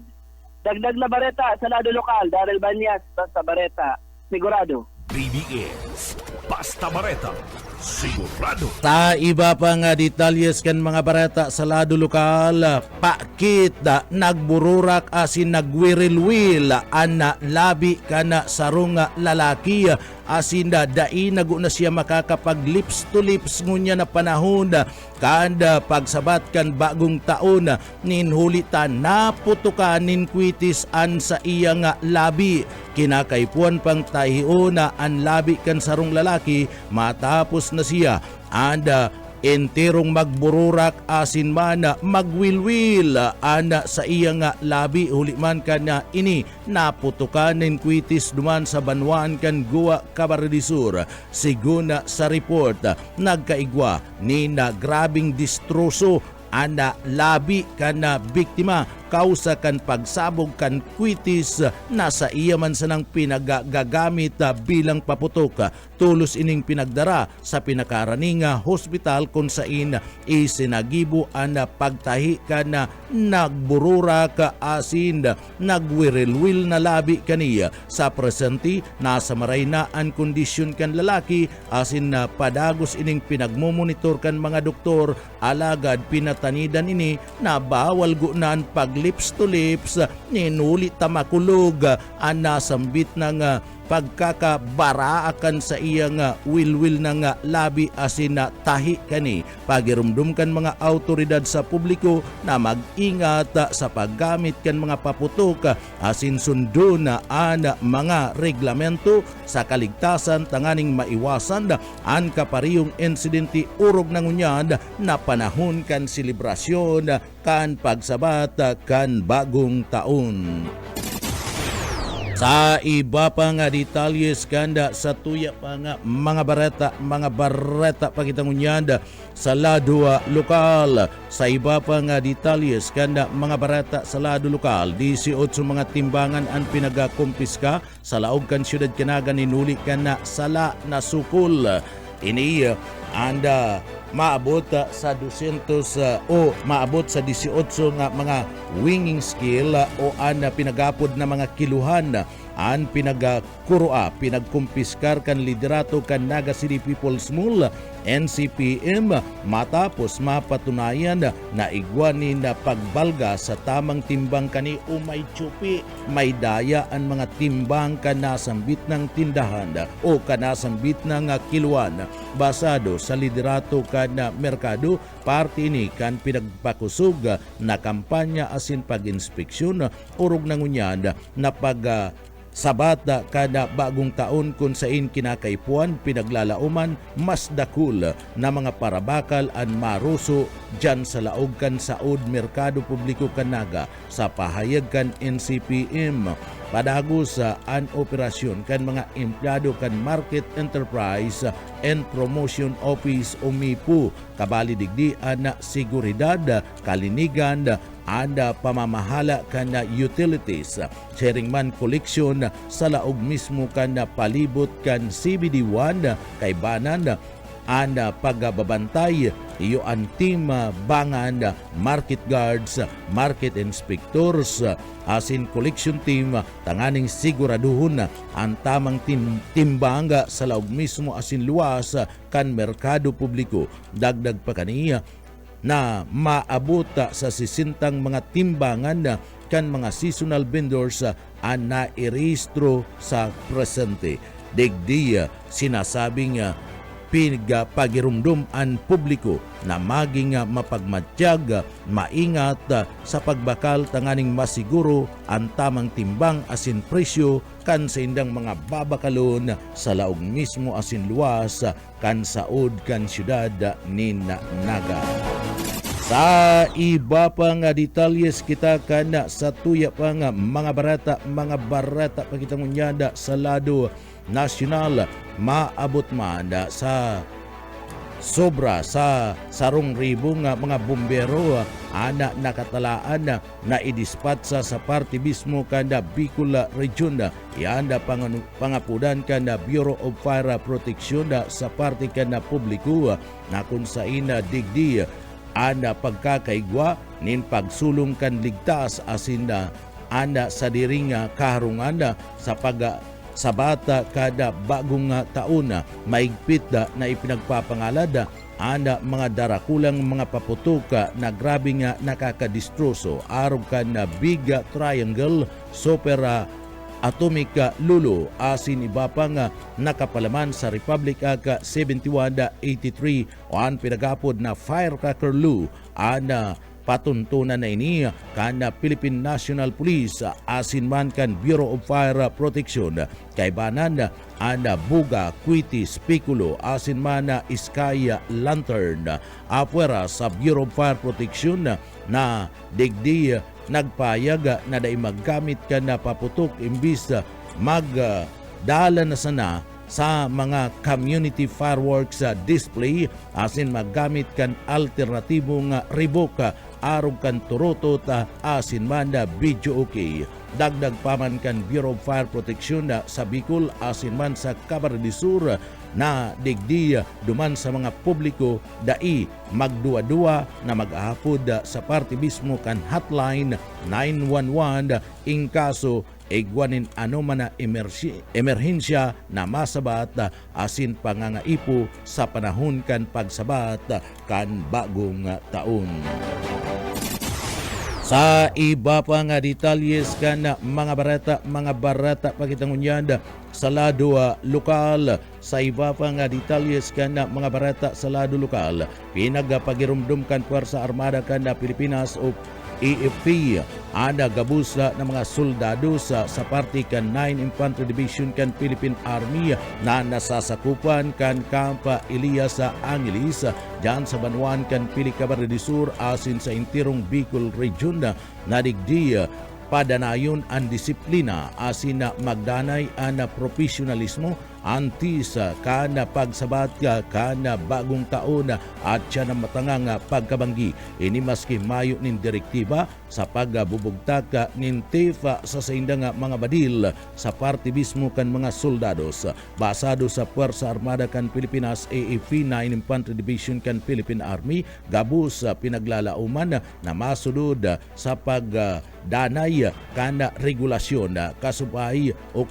Dagdag na bareta sa lado lokal, Daryl Banyas, Basta Bareta, sigurado. BBS Basta Bareta, sigurado. Ta iba pa nga detalyes kan mga barata sa lado lokal, pakit nagbururak asin nagwirilwil ana labi kana sarong lalaki asin dai nago na siya makakapag lips to lips ngunya na panahon kanda pagsabat kan bagong taon ninhulitan naputukan nin kwitis an sa iyang labi kinakaipuan pang tahion an labi kan sarong lalaki matapos na siya anda enterong magbururak asin man magwilwil ana sa iyang labi huli man kana ini naputukan nin kwitis duman sa Banwaan kan Guwa Camarines siguna sa report nagkaigwa ni na grabing distroso ana labi kana biktima kausa kan pagsabog kan kwitis nasa iya man sanang pinagagamit bilang paputok tulos ining pinagdara sa pinakaraninga hospital kung sain isinagibo ana pagtahi kana nagburura asin nagwirilwil na labi kaniya sa presenti nasa maray na ang kondisyon kan lalaki asin padagos ining pinagmomonitor kan mga doktor alagad pinatanidan ini na bawal gunan pag lips to lips ninuli tamakulog ana sambit ng pagkakabaraakan sa iyang wilwil ng labi asin tahi kani pagirumdum kan mga autoridad sa publiko na mag-ingat sa paggamit kan mga paputok asin sundo na ana mga reglamento sa kaligtasan tanganing maiwasan an kaparihong insidente urog ng unyan na panahon kan selebrasyon kan pagsabat kan bagong taon. Sa iba pa nga detalyes kanda sa tuya pa nga mga bareta pakitangunyanda sa lado lokal. Sa iba pa nga detalyes kanda mga bareta sa lado lokal 18 mga timbangan ang pinagakumpiska sa laog kan syudad Kanagan ninuli kana sala na sukol. Ini anda maabot sa 200 o maabot sa 18 nga mga winging skill o ana pinagapod na mga kiluhan an pinagkurua pinagkumpiskar kan liderato kan Naga City People's Mall NCPM matapos mapatunayan na igwanin na pagbalga sa tamang timbang kani o may tsupi may daya ang mga timbang kanasambit ng tindahan o kanasambit ng kiluan basado sa liderato kan merkado parte ini kan pinagpakusog na kampanya asin pag-inspeksyon urog ng unyan na sabata kada bagong taon kung sain kinakaipuan pinaglalauman mas dakul na mga parabakal an maruso dyan sa laog kan saod merkado publiko kanaga sa pahayag kan NCPM padagos sa an operasyon kan mga empleyado kan Market Enterprise and Promotion Office o MIPU kabali digdi ana seguridad kalinigan anda pamamahala kana utilities sharing man collection sa laog mismo kana palibot kan CBD1 kay banan anda pagbabantay iyo ang team bangan market guards market inspectors asin collection team tanganing siguraduhon ang tamang timbang sa laog mismo asin luwas kan merkado publiko dagdag pa kaniya na maabot sa sisintang mga timbangan kan mga seasonal vendors ang nairehistro sa presente. Digdi sinasabing pagirumdum ang publiko na maging mapagmatiyag, maingat sa pagbakal tanganing masiguro ang tamang timbang asin presyo kan sa indang mga babakalon sa laog mismo asin luwas kan saod kan syudad ni Naga. Sa iba pa nga detalyes kita kana sa tuya pa nga mga barata pakitangunyada sa lado nasyonal maabot man sa sobra sa 1,000 nga mga bumbero ana nakatalaan na idispatsa sa parte mismo kada Bicol Region. Ianda pangapudan kada Bureau of Fire Protection sa parte kada publiko na kung sain digdi ana pagkakaigwa nin pagsulong kan ligtas asin ana sa diring kaharungan sa sa bata kada bagong taon maigpit na ipinagpapangalad ana mga darakulang mga paputok na grabe nga nakakadistroso arog kan na Big Triangle Super Atomic Lulu asin iba pa nga nakapalaman sa Republic Act 7183 o ang pinagapod na Firecracker Lu ana patuntunan na ini kana Philippine National Police asin man kan Bureau of Fire Protection kay banan ana buga kwiti spekulo asin man Sky Lantern apwera sa Bureau of Fire Protection na digdi nagpayag na dai maggamit ka na paputok imbis magdala na sana sa mga community fireworks display asin maggamit kan alternatibong ribok arog kan turotot asin manda video okay. Dagdag paman kan Bureau of Fire Protection sa Bicol asin man sa Camarines Sur na digdi duman sa mga publiko dai magduwa-duwa na mag-ahapod sa parte mismo kan hotline 911 in kaso igwanin man na emerhensya na masabat asin pangangaipo sa panahon kan pagsabat kan bagong taon. Sa iba pa nga detalyes kan mga barata pakitangunyanda sa lado lokal. Sa iba pa nga detalyes kan mga barata sa lado lokal pinagpagirumdum kan Puwersa Armada kan Pilipinas o AFP ada gabus na mga soldado sa parte kan 9 Infantry Division kan Philippine Army na nasasakupan kan Kampa Elias Angeles dyan sa Banuan kan Pili Camarines Sur asin sa intirong Bicol Region na digdi padanayon ang disiplina asin na magdanay ang profesionalismo antis kana pagsabat kana bagong taon at siya na matangang pagkabanggi. Ini maski mayo nin direktiba sa pagbubugtak nin TIF sa saindang mga badil sa parte mismo kan mga soldados. Basado sa Puwersa Armada kan Pilipinas AFP 9 Infantry Division kan Philippine Army gabus pinaglalauman na masudod sa pagdanay kana regulasyon kasumpay o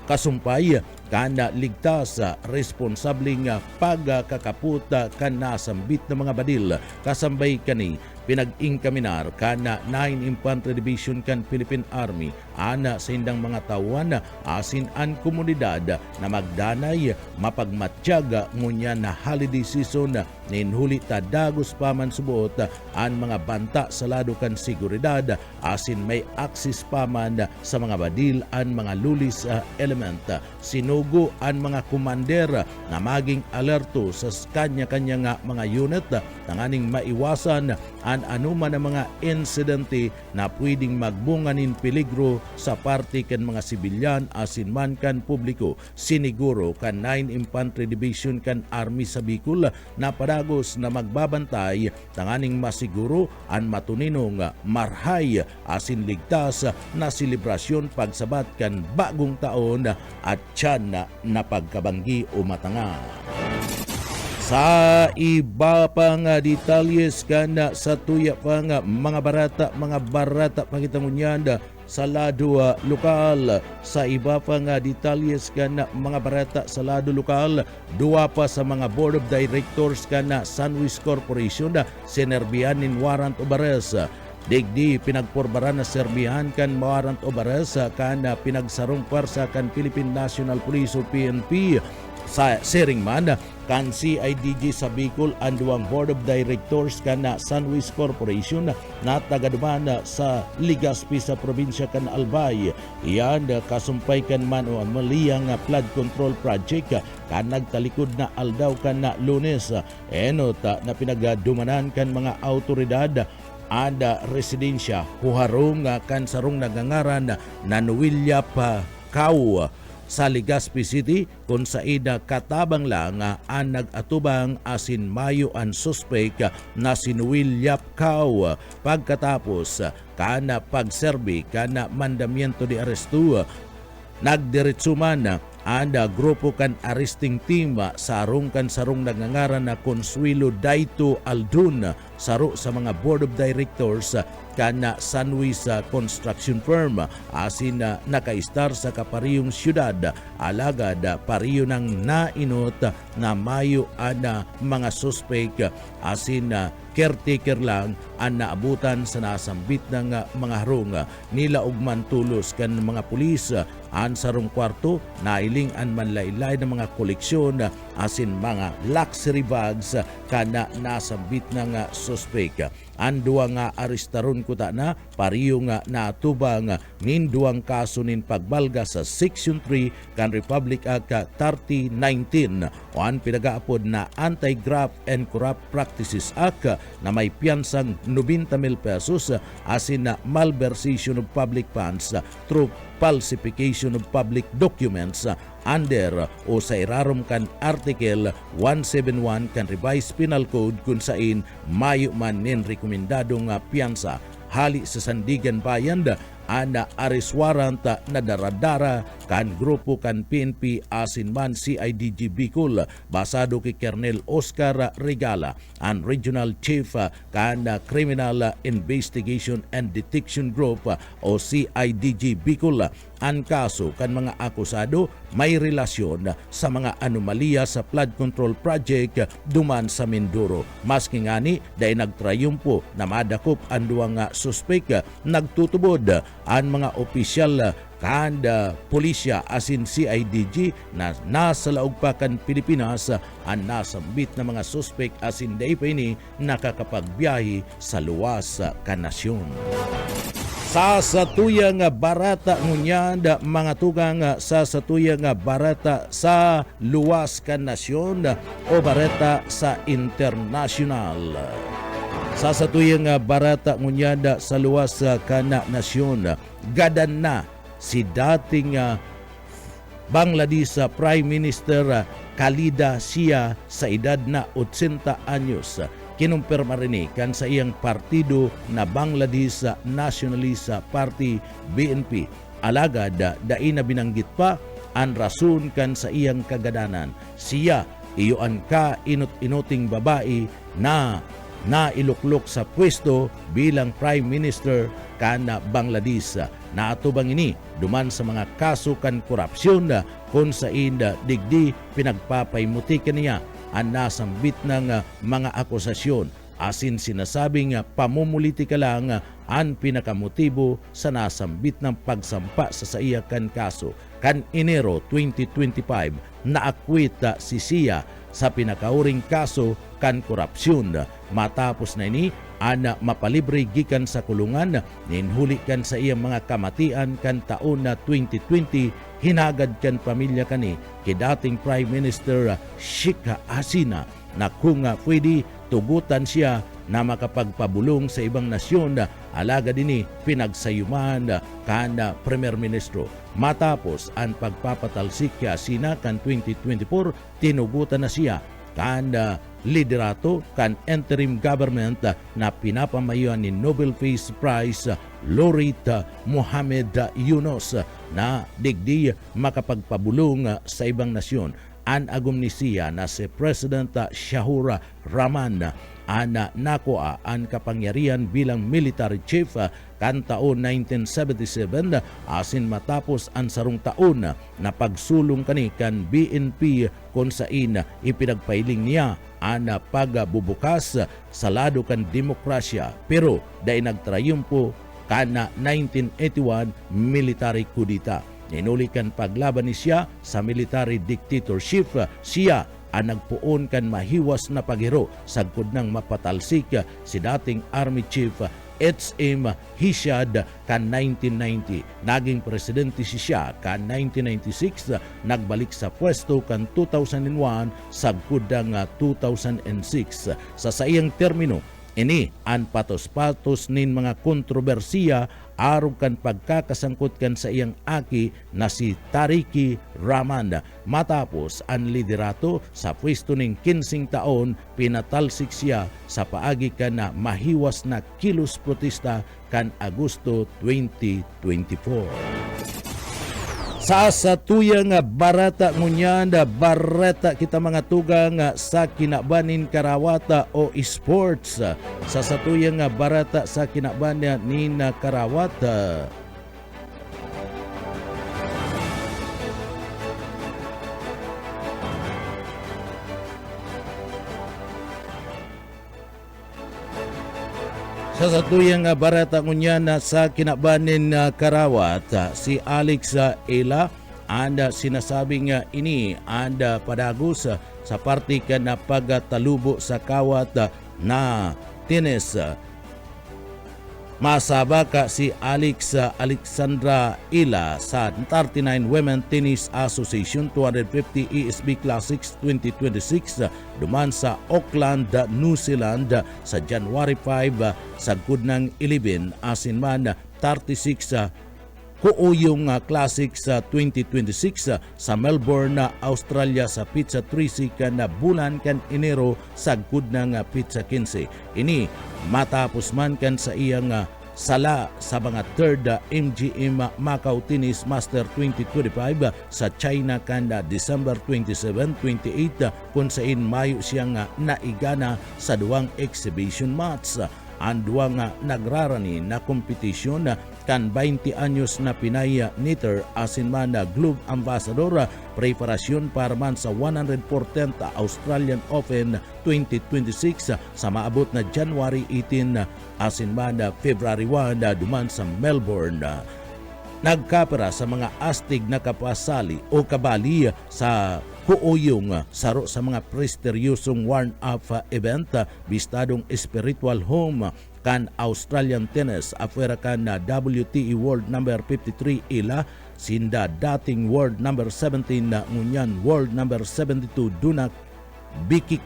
kasumpay kana ligtas responsabling pagkakaputa kan nasambit na mga badil kasambay kani pinag-ingkaminar kana 9 Infantry Division kan Philippine Army ana sa indang mga tawan asin an komunidad na magdanay mapagmatyaga ngunya na holiday season ninhuli tadagos paman subuot an mga banta sa lado kan seguridad asin may aksis paman sa mga badil an mga lulis element. Sinugo an mga komander na maging alerto sa kanya-kanya mga unit tanganing maiwasan an anuman ang mga insidente na pwedeng magbunganin peligro sa parte kan mga sibilyan asin man kan publiko. Siniguro kan 9 Infantry Division kan Army sa Bicol na padagos na magbabantay tanganing masiguro an matuninong marhay asin ligtas na selebrasyon pagsabat kan bagong taon at tiyan na pagkabanggi o matanga. Sa iba pang detalyes kan sa tuya pang mga barata pakitangunyanda sa lado lokal. Sa iba pang detalyes kan mga barata sa lado lokal, duwa pa sa mga Board of Directors kan Sunwest Corporation sinerbihan nin warrant of arrest. Digdi pinagporbaran na serbihan kan warrant of arrest kan pinagsarong Puwersa kan Philippine National Police o PNP sa Seringman kan CIDG sa Bicol ang duwang Board of Directors kan San Luis Corporation na tagaduman sa Legazpi sa probinsya kan Albay. Iyan kasumpay kan man o maliyang flood control project kan nagtalikod na aldaw kan na Lunes. Enot na pinagadumanan kan mga autoridad ada residensya huharong kan sarong nagangaran na Nuwilyap Kau sa Legazpi City kung sa ida katabang lang ang nag-atubang asin mayo ang suspect na si Nuwilyap Kau pagkatapos kana pagserbi kana mandamiento de aresto. Nagdiretsuman ang grupo kan arresting team sarong kan sarong nagangaran na Consuelo Daito Aldun saro sa mga board of directors kana San Luis construction firm asin nakaistar sa kapariyong syudad alagad pariyo ng nainot na mayo ana mga suspect asin caretaker lang ang naabutan sa nasambit ng mga harong nila ugman tulos kan mga pulis ang sarong kwarto nailing an manlaylay ng mga koleksyon asin mga luxury bags kana nasambit ng suspect. Ang duwa nga aristaron kuta na pariyo nga natubang nin duwang kaso nin pagbalga sa Section 3 kan Republic Act 3019 o ang pinagaapod na Anti-Graft and Corrupt Practices Act na may piyansang 90,000 pesos asin na malversation of public funds through falsification of public documents under o sa irarom kan Article 171 kan Revised Penal Code kung sain mayo man nin rekomendadong piyansa hali sa Sandigan Bayan ana arrest warrant na daradara kan grupo kan PNP asin man CIDG Bicol basado kay Colonel Oscar Regala ang Regional Chief kan Criminal Investigation and Detection Group o CIDG Bicol. Ang kaso kan mga akusado may relasyon sa mga anomalya sa flood control project duman sa Mindoro. Maski ngani dahil nagtrayumpo na madakop ang duwang suspect nagtutubod ang mga opisyal kanda pulisya asin CIDG na nasa laog pa kan Pilipinas ang nasambit na mga suspect asin day pa ini nakakapagbiyahe sa luwas kan nasyon. Sa satuyang barata ngunyan mga tugang sa satuyang barata sa luwas kan nasyon o barata sa international. Sa satuyang barata ngunyan sa luwas kan nasyon gadan na si dating Bangladesh Prime Minister Khalida Zia sa edad na 80 anyos. Kinumpirma rin kan sa iyang partido na Bangladesh Nationalist Party BNP. Alagad dai na binanggit pa ang rason kan sa iyang kagadanan. Siya iyoan ka inot-inuting babae na nailuklok sa pwesto bilang Prime Minister kan Bangladesh. Naatubang ini duman sa mga kaso kan korupsyon kung sa inda digdi pinagpapaymutikan niya ang nasambit ng mga akusasyon asin sinasabing pamumulitika lang ang pinakamotibo sa nasambit ng pagsampa sa saiyakan kaso. Kan Enero 2025 naakwita si Zia sa pinakauring kaso kan korupsyon. Matapos na ini ana mapalibre gikan sa kulungan ninhuli kan sa iyang mga kamatian kan taon na 2020 hinagad kan pamilya kani kay dating Prime Minister Sheikh Hasina na kung pwede tugutan siya na makapagpabulong sa ibang nasyon alaga dini pinagsayuman kan Premier Ministro. Matapos ang pagpapatalsik kay Hasina kan 2024 tinugutan na siya kan liderato kan interim government na pinapamayuan ni Nobel Peace Prize laureate Mohamed Yunus na digdi makapagpabulong sa ibang nasyon. An agumnisiya na si President Shahura Rahman ana nakuha ang kapangyarihan bilang military chief kan taon 1977 asin matapos ang sarong taon na pagsulong kani kan BNP kung sain ipinagpailing niya ang pagbubukas sa lado kan demokrasya pero dahil nagtrayumpo kan 1981 military kudita. Ninuli kan paglaban ni siya sa military dictatorship. Siya ang nagpuon kan mahiwas na paghiro sagkod nang mapatalsik si dating Army Chief H.M. Hishad kan 1990. Naging presidente siya kan 1996, nagbalik sa pwesto kan 2001 sagkod ng 2006. Sa sayang termino, ini ang patos-patos nin mga kontrobersiya arog kan pagkakasangkot kan sa iyang aki na si Tariki Rahman. Matapos ang liderato sa pwesto ning 15 taon, pinatalsik siya sa paagi kan na mahiwas na kilos protesta kan Agosto 2024. Sa tuyang barata ngunyan, barata kita mga tugang sa kinabanin karawata o sports. Sa tuyang barata sa kinabanin ni karawata. Sa tuyang barata ngunyan sa kinabanin karawat, si Alex Ela anda sinasabing ini anda padagos sa parte ka na pagtalubo sa kawat na tennis. Masaba ka si Alexandra Ila sa 39 Women Tennis Association 250 ESB Classics 2026 duman sa Auckland, New Zealand sa January 5 sa ng 11 asin man 36 Kuuyong Classics 2026 sa Melbourne, Australia sa Pizza 3 kan bulan kan Enero sagkod ng Pizza 15. Ini matapos man kan sa iyang sala sa mga third MGM Macau Tennis Master 2025 sa China kan December 27, 28 kung saan Mayo siyang naigana sa duwang exhibition match. Ang duwang nagrarani na kompetisyon kan 20 anyos na Pinay knitter asin man Globe Ambassador preparasyon para man sa 114th Australian Open 2026 sa maabot na January 18 asin man February 1 duman sa Melbourne. Nagkapera sa mga astig na kapasali o kabali sa kuuyong saro sa mga prestigyosong warm-up event bistadong spiritual home kan Australian Tennis afuera kan WTE World number 53 ila sinda dating World number 17 na ngunyan World number 72 Dunak Bikik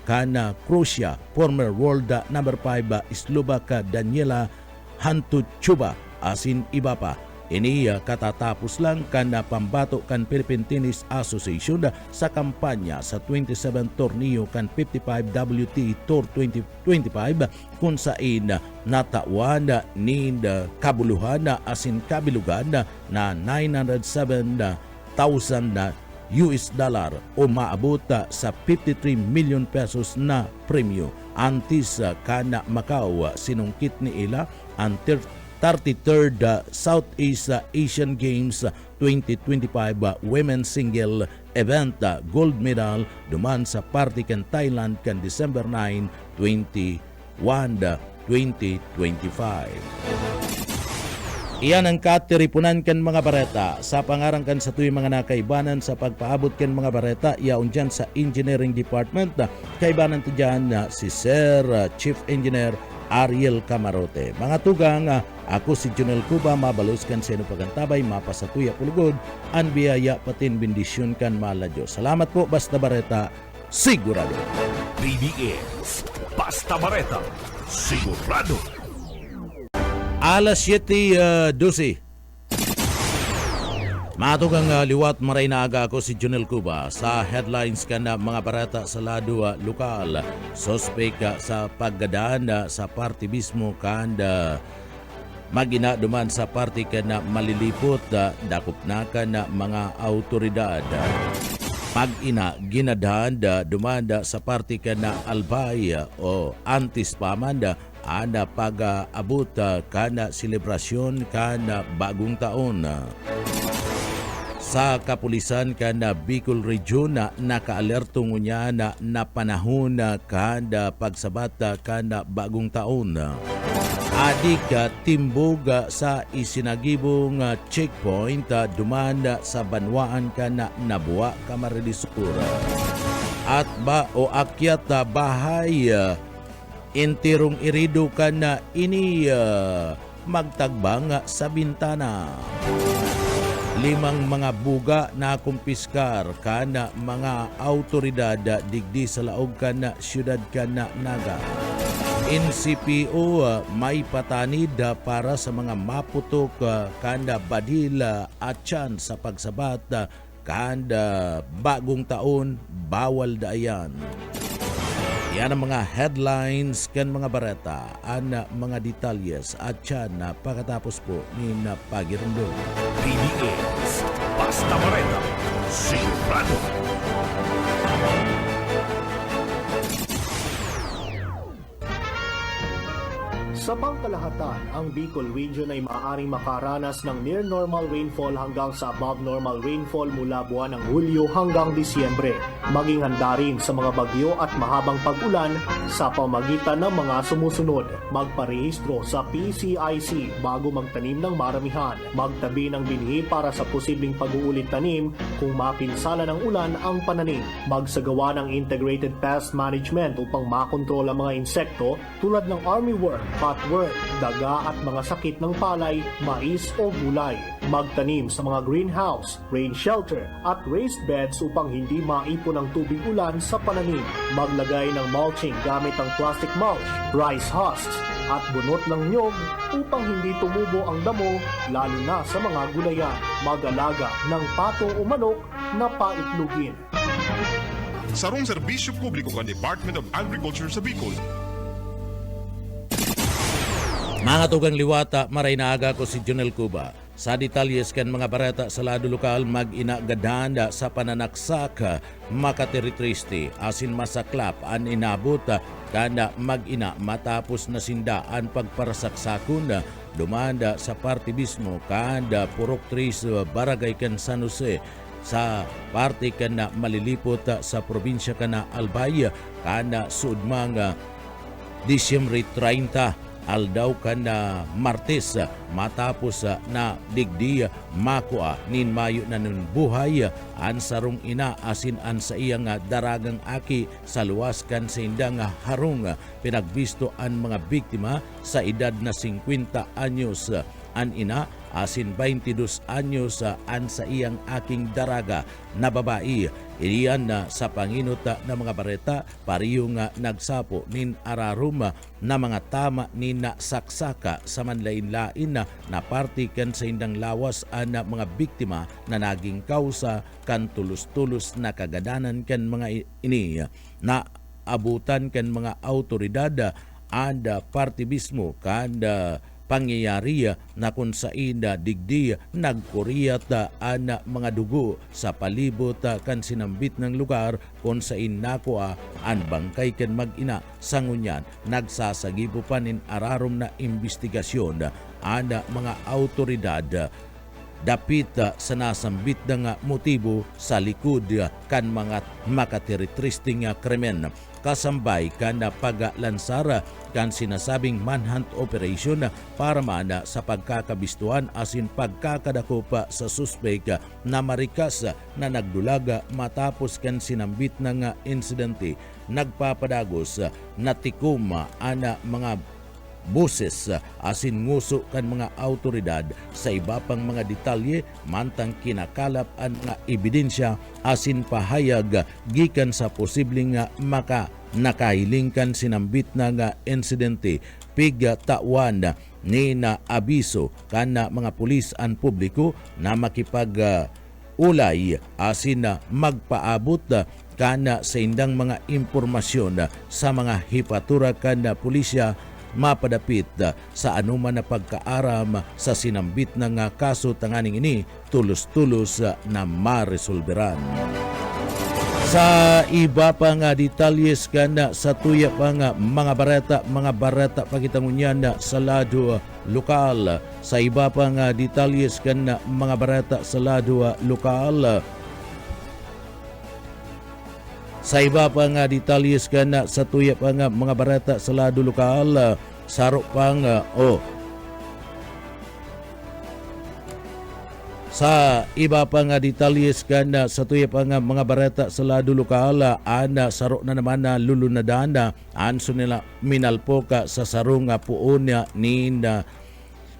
kan Croatia, former World number 5 Slovak Daniela Hantuchuba asin iba pa. Ini katatapos lang kan pambato kan Philippine Tennis Association sa kampanya sa 27 torneo kan 55 WTA Tour 2025 kung saan natawan ni kabuluhan asin kabilugan na 907,000 US dollar o maabot sa 53 million pesos na premyo. Antis kana Macau sinungkit ni ila ang 33rd Southeast Asian Games 2025 Women's Single Event gold medal duman sa parte kan Thailand kan December 9, 2025. Iyan ang katiripunan kan mga bareta sa pangarang kan sa tuwing mga nakaibanan sa pagpaabot kan mga bareta yaon dyan sa Engineering Department. Kaibanan to dyan si Sir Chief Engineer Ariel Camarote. Mga tugang, ako si Junel Cuba, mabalos kan sa pagantabay, mapasatuya pulugod, ang biyaya patin bendisyon kan mala Diyos. Salamat po, Basta Bareta, sigurado. PBS Basta Bareta, sigurado. Alas 7:12. Matugang liwat maray na aga ako si Junel Cuba sa headlines kan mga barata sa lado lokal. Sospek sa paggadaan sa party mismo kan magina duman sa party kan malilipot dakop na kan mga autoridad. Mag-ina ginadaan dumanda sa party kan albay o antis pamanda ana pag-abot kan selebrasyon kan bagong taon. Sa kapulisan kan Bicol Region nakaalerto niya na panahon kan pagsabat kan bagong taon. Adik timbog sa isinagibong checkpoint duman sa banwaan ka na nabuwa Camarines-Sur. At ba o akyat bahay intirong irido ka na ini magtagbang sa bintana. 5 mga buga na kumpiskar kana mga autoridad digdi sa laog kana syudad kana Naga. NCPO may patanid para sa mga maputok kanda badila at tiyan sa pagsabat kanda bagong taon bawal daayan. Yan ang mga headlines kan mga bareta, ang mga detalyes at tiyan na pagkatapos po ni Pagirundo. PDS Basta Bareta, sigurado. Sa pangkalahatan, ang Bicol Region ay maaaring makaranas ng near normal rainfall hanggang sa above normal rainfall mula buwan ng Hulyo hanggang Disyembre. Maging handa rin sa mga bagyo at mahabang pag-ulan sa pamagitan ng mga sumusunod. Magparehistro sa PCIC bago magtanim ng maramihan. Magtabi ng binhi para sa posibleng pag-uulit tanim kung mapinsala ng ulan ang pananim. Magsagawa ng integrated pest management upang makontrol ang mga insekto tulad ng armyworm, cutworm, daga at mga sakit ng palay, mais o gulay. Magtanim sa mga greenhouse, rain shelter at raised beds upang hindi maipon ang tubig ulan sa pananim. Maglagay ng mulching gamit ang plastic mulch, rice husks at bunot ng nyog upang hindi tumubo ang damo lalo na sa mga gulayan. Mag-alaga ng pato o manok na paitlugin. Sarong serbisyo publiko kan Department of Agriculture sa Bicol. Mga tugang liwata, maray na aga ko si Jonel Cuba. Sa detalyes kan mga bareta sa lado lokal mag-inagadanda sa pananaksak makateritristi asin masaklap an inabot kanda mag-ina matapos na sindaan pagparasaksakon dumanda sa partibismo kanda Purok 3 Barangay kan San Jose sa parte kan na malilipot sa probinsya kan na Albay kanda sudmang Disyembre 30 aldaw kan na Martes matapos na digdi makua nin mayo na nun buhay an sarong ina asin an sa iyang daragang aki sa luwas kan sa indang harong pinagbisto an mga biktima sa edad na 50 anyos an ina asin 22 anyos an sa iyang aking daraga na babae. Iriyan na sa panginot na mga bareta pariyo nga nagsapo nin ararum na mga tama ni na saksaka sa manlain-lain na party kan sa indang lawas an mga biktima na naging kausa kan tulus-tulus na kagadanan kan mga ini na abutan kan mga autoridad and partibismo kan pangyayari na kung saan digdi nagkuriyat ang mga dugo sa palibot kan sinambit ng lugar kung saan nakuha ang bangkay kan mag-ina sa ngunyan. Nagsasagibo pa nin ararom na investigasyon ang mga autoridad dapit sa nasambit ng motibo sa likod kan mga makateritristing krimen. Kasambay kan na paglansara kan sinasabing manhunt operation para mana sa pagkakabistuan asin pagkakadako pa sa suspek na marikas na nagdulaga matapos kan sinambit ng insidente. Nagpapadagos na tikum ana mga boses asin nguso kan mga autoridad sa iba pang mga detalye mantang kinakalap ang mga ebidensya asin pahayag gikan sa posibleng nakahiling kan sinambit na nga insidente piga tawan ni na abiso kan mga pulis an publiko na makipag ulay asin magpaabot kana sa indang mga impormasyon sa mga hipatura kan pulisya mapadapit sa anuman na pagkaaram sa sinambit ng kaso tanganing ini tulos-tulos na maresolberan. Sa iba pa nga detalyes kana sa tuya pa nga mga bareta pagitangunyan sa lado lokal. Sa iba pa nga detalyes kana mga bareta sa lado lokal. Sa iba pa nga detalyes kana sa tuya pa nga mga bareta sa lado lokal. saro pang sa iba pa nga detalyes kan sa tuya pa nga mga bareta sa lado lokal ana saro na naman na lulunadan anso nila minalpoka sa sarong nga puon ni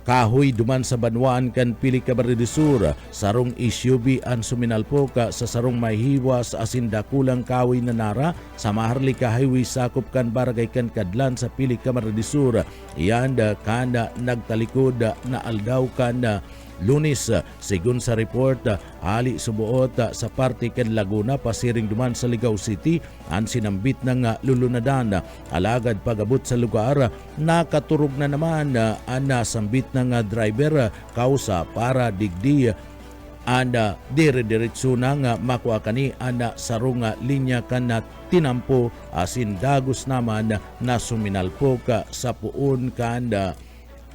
kahoy duman sa banwaan kan pili ka Baridisur sarong SUV ang suminalpoka sa sarong mahiwas asin dakulang kahoy na nara sa Maharlika Highway sakop kan barangay kan kadlan sa pili ka Baridisur iyan kanda nagtalikod na aldaw kan Lunes, sigun sa report, hali subuot sa parte kan Laguna, pasiring duman sa Ligao City, ang sinambit ng lulunadan. Alagad pagabot sa lugar, nakaturog na naman ang nasambit ng driver, kausa para digdi anda dire-diretso na nga makuha kani anda sarong linya kan na tinampo asin dagos naman na suminalpok sa puon kanda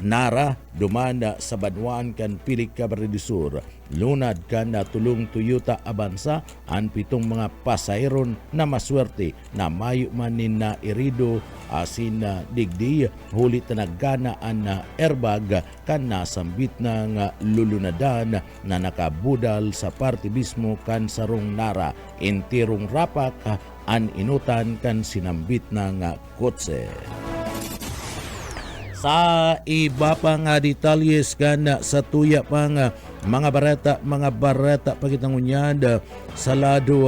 nara dumanda sa banwaan kan pilik ka Baridisur. Lunad kan na tulong Toyota Avanza ang 7 mga pasayron na maswerte na mayo manin na irido asin na digdi huli tanaggana ang airbag kan nasambit ng lulunadan na nakabudal sa parte mismo kan sarong nara intirong rapak an inutan kan sinambit ng kotse. Sa iba pa nga detalyes kan sa tuya pa nga mga bareta pagitangunyad sa lado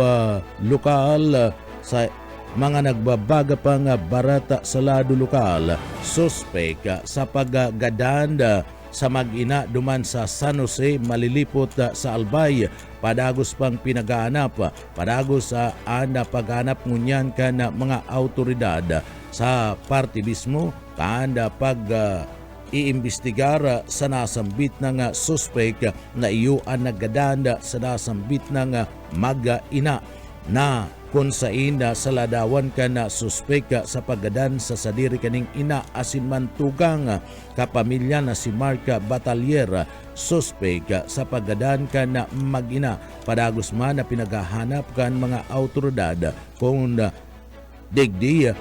lokal sa mga nagbabaga pa nga bareta sa lado lokal suspek sa paggadanda sa mag-ina duman sa San Jose malilipot sa Albay padagos pang pinagaanap padagos sa paghanap ngunyan kan mga autoridad sa parte mismo kanda pag iimbestigar sa nasambit ng suspek na iyo ang naggadanda sa nasambit ng mag-ina na kung sa ina sa ladawan ka na suspek sa paggadan sa sadiri kaning ina asin mantugang kapamilya na si Mark Batalier suspek sa paggadan ka na mag-ina padagos man na pinagahanap kan mga autoridad kung digdi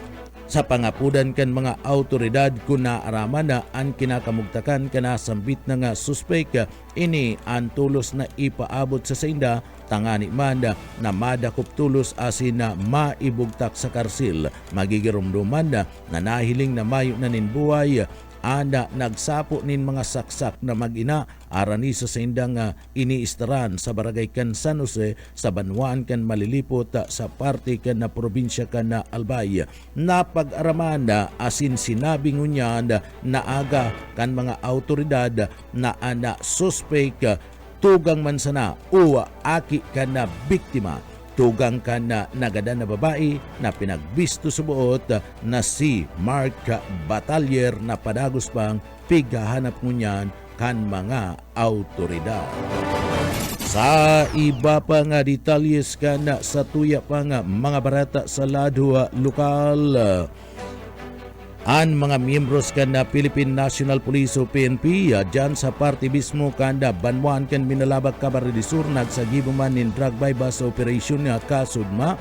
sa pangapudan kan mga autoridad kung naaraman na ang kinakamugtakan kanasambit na nga suspek ini ang tulos na ipaabot sa sainda tangani man na madakop tulos asin na maibugtak sa karsil magigirumduman na nahiling na mayo na ninbuhay anda nagsapo nin mga saksak na mag-ina arani sa saindang iniistaran sa barangay kan San Jose sa banwaan kan malilipot sa parte kan na probinsya kan na Albay. Napag-araman asin sinabi ngunyan na aga kan mga autoridad na suspek tugang man sana o aki kan na biktima. Tugang ka na nagadan na babae na pinagbisto sa buot na si Mark Batalier na padagos pang pigahanap ngunyan kan mga autoridad. Sa iba pa nga detalyes ka na sa tuya pa nga mga barata sa lado lokal. Ang mga miyembros kan na Philippine National Police o PNP dyan sa parte mismo kanda banwaan kan Minalabak Camarines Sur nagsagibuman nin drug bypass operation na kasudma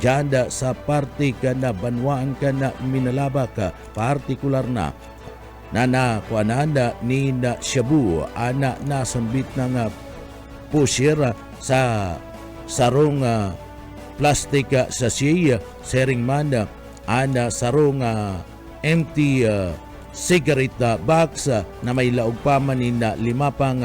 dyan sa parte kan na banwaan kan na Minalabak partikular na kuananda ni na Shabu ana nasambit ng pusher sa sarong plastic sachet sering man ana sarong empty cigarette box na may laog pa manin na 5 pang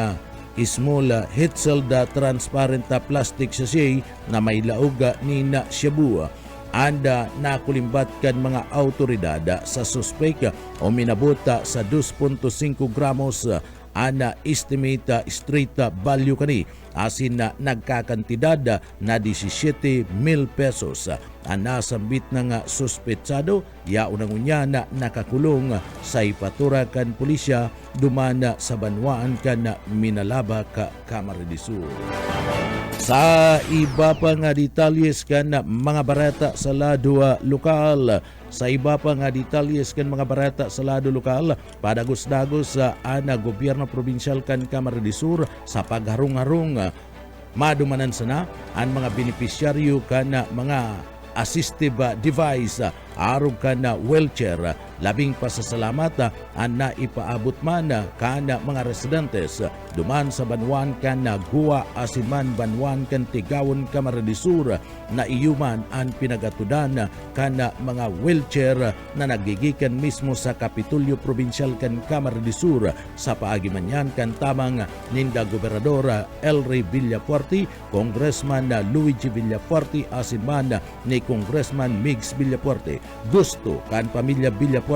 small Hitzel transparent plastic sachet na may laog ni na Shabu. Anda nakulimbat kan mga autoridad sa suspek o minabuta sa 2.5 gramos ana estimate street value kani asin na nagkakantidad na 17,000 pesos. Ang nasambit ng suspetsado yaon ngunya na nakakulong sa ipatura kan pulisya dumana sa banwaan kan Minalabak Camarines Sur. Sa iba pa nga detalyes kan mga barata sa lado lokal. Sa iba pa nga detalyes kan mga barata sa lado lokal, padagos-dagos sa gobyerno probinsyal kan Camarines Sur sa pagharung-harung madumanan sana ang mga benepisyaryo kan mga assistive device arog kana wheelchair. Labing pasasalamat ang naipaabot man kana mga residentes duman sa Banwan kan Guwa Asiman Banwan kan Tigawon Camarines na iyuman ang pinagatudan kana mga wheelchair na nagigikan mismo sa Kapitulyo Provincial kan Camarines sa paagimanyan kan tamang ninda Gobernador Elry Villafuerte, Congressman Luigi Villafuerte asiman ni Congressman Migs Villafuerte. Gusto kan pamilya Villafuerte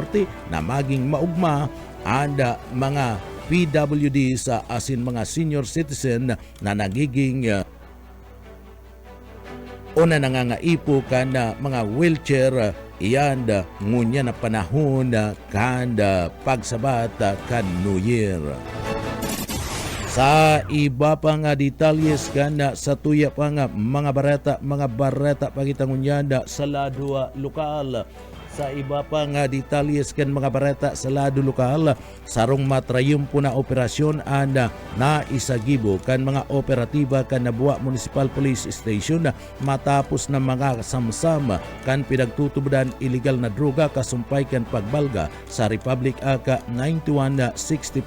na maging maugma ang mga PWD sa asin mga senior citizen na nagiging o na nangangaipo kan mga wheelchair iyan ngunya na panahon kan pagsabat kan New Year. Sa iba pa nga detalyes kan sa tuya pa nga mga bareta pagitangunya sa ladwa lokal. Sa iba pa nga detalyes kan mga bareta sa lado lokal, sarong matrayum po na operasyon na isagibo kan mga operatiba kan Nabuwa Municipal Police Station matapos na mga samsam kan pinagtutubudan illegal na droga kasumpay kan pagbalga sa Republic Act 9165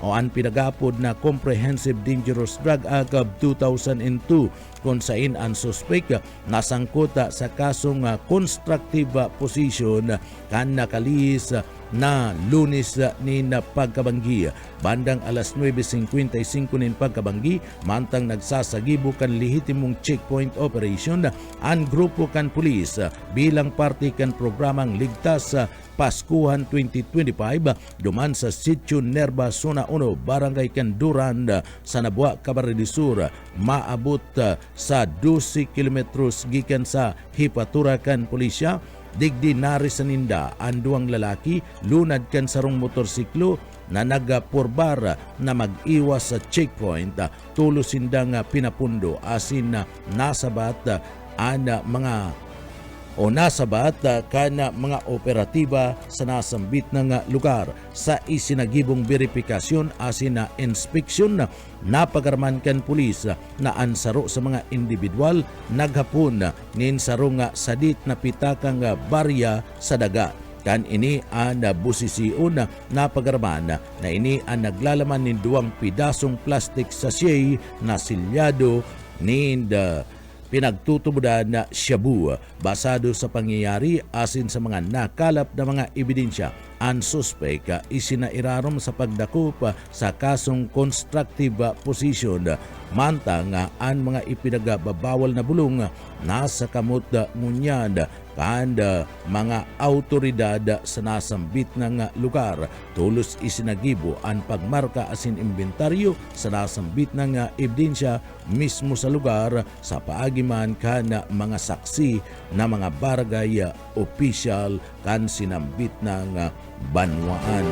o ang pinagapod na Comprehensive Dangerous Drug Act of 2002 kung saan ang suspect nasangkot sa kasong constructive possession kan nakalis na Lunes ni pagkabanggi. Bandang alas 9:55 nin pagkabanggi, mantang nagsasagibo kan lehitimong checkpoint operation ang grupo kan pulis bilang parte kan programang Ligtas Paskuhan 2025 duman sa Sitio Nerva, Zona 1, Barangay Kanduran sa Nabuwa, Camarines Sur. Maabot sa 12 kilometros gikan sa hipatura kan pulisya. Digdi nari sa ninda ang duwang lalaki lunad kan sarong motorsiklo na nagapurbar na mag-iwas sa checkpoint. Tulusin nga pinapundo asin nasabat kana mga operatiba sa nasambit ng lugar sa isinagibong verifikasyon asin na inspeksyon na pagarman kan pulis na ansaro sa mga individual naghapon nin sarong sadit na pitakang barya sa daga. Kan ini ang busisiun na pagarman na ini ang naglalaman nin duwang pidasong plastic sachet na silyado nin pinagtutubudan na shabu. Basado sa pangyayari asin sa mga nakalap na mga ebidensya, ang suspect isinairarom sa pagdakup sa kasong constructive possession. Mantang ang mga ipinagbabawal na bulong nasa kamot ngunyan kan mga autoridad sa nasambit ng lugar. Tulos isinagibo ang pagmarka asin inventaryo sa nasambit ng ebidensya mismo sa lugar sa paagiman kan mga saksi na mga barangay official kan sinambit ng banwaan.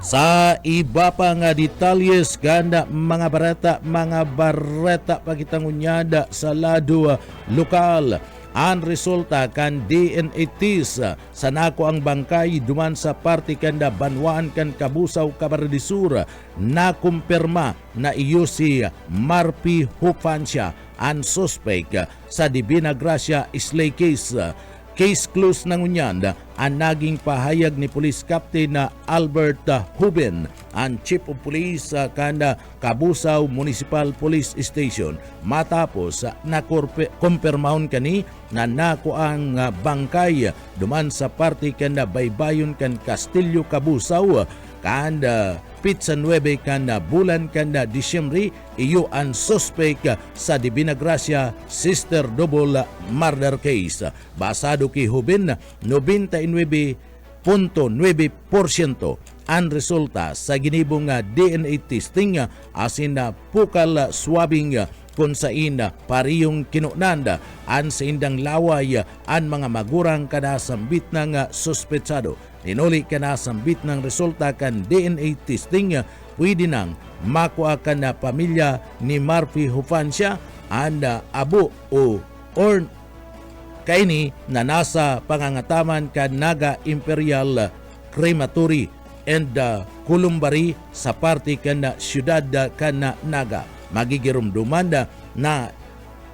Sa iba pa nga detalyes kan mga bareta pagitangunyada sa lado lokal. Ang resulta kan DNA test sa nako ang bangkay duman sa parte kan Banwaan kan Kabusaw, Camarines Sur na kumpirma na iyo si Marpy Hufancia ang suspect sa Divina Gracia Islay case. Case closed na ngunyan ang naging pahayag ni Police Captain na Albert Huben, ang Chief of Police kan Kabusaw Municipal Police Station. Matapos na kumpirmahon kani na nako ang bangkay duman sa parte kan Baybayon kan Castillo, Kabusaw kan Pizza 9 kan bulan kan Disyembre. Iyo ang suspect sa Divina Gracia Sister Double murder case. Basado kay Huben, 99.9% ang resulta sa ginibong DNA testing asin na pukal swabbing kung saan pariyong kinunanda ang sa indang laway ang mga magurang kanasambit ng suspetsado. Ninuli kanasambit ng resulta kan DNA testing, pwede nang makuha ka na pamilya ni Marpy Hufancia ang abo o kaini na nasa pangangataman kan Naga Imperial Crematory and Columbari sa parte kan siyudad kan Naga. Magigirumduman na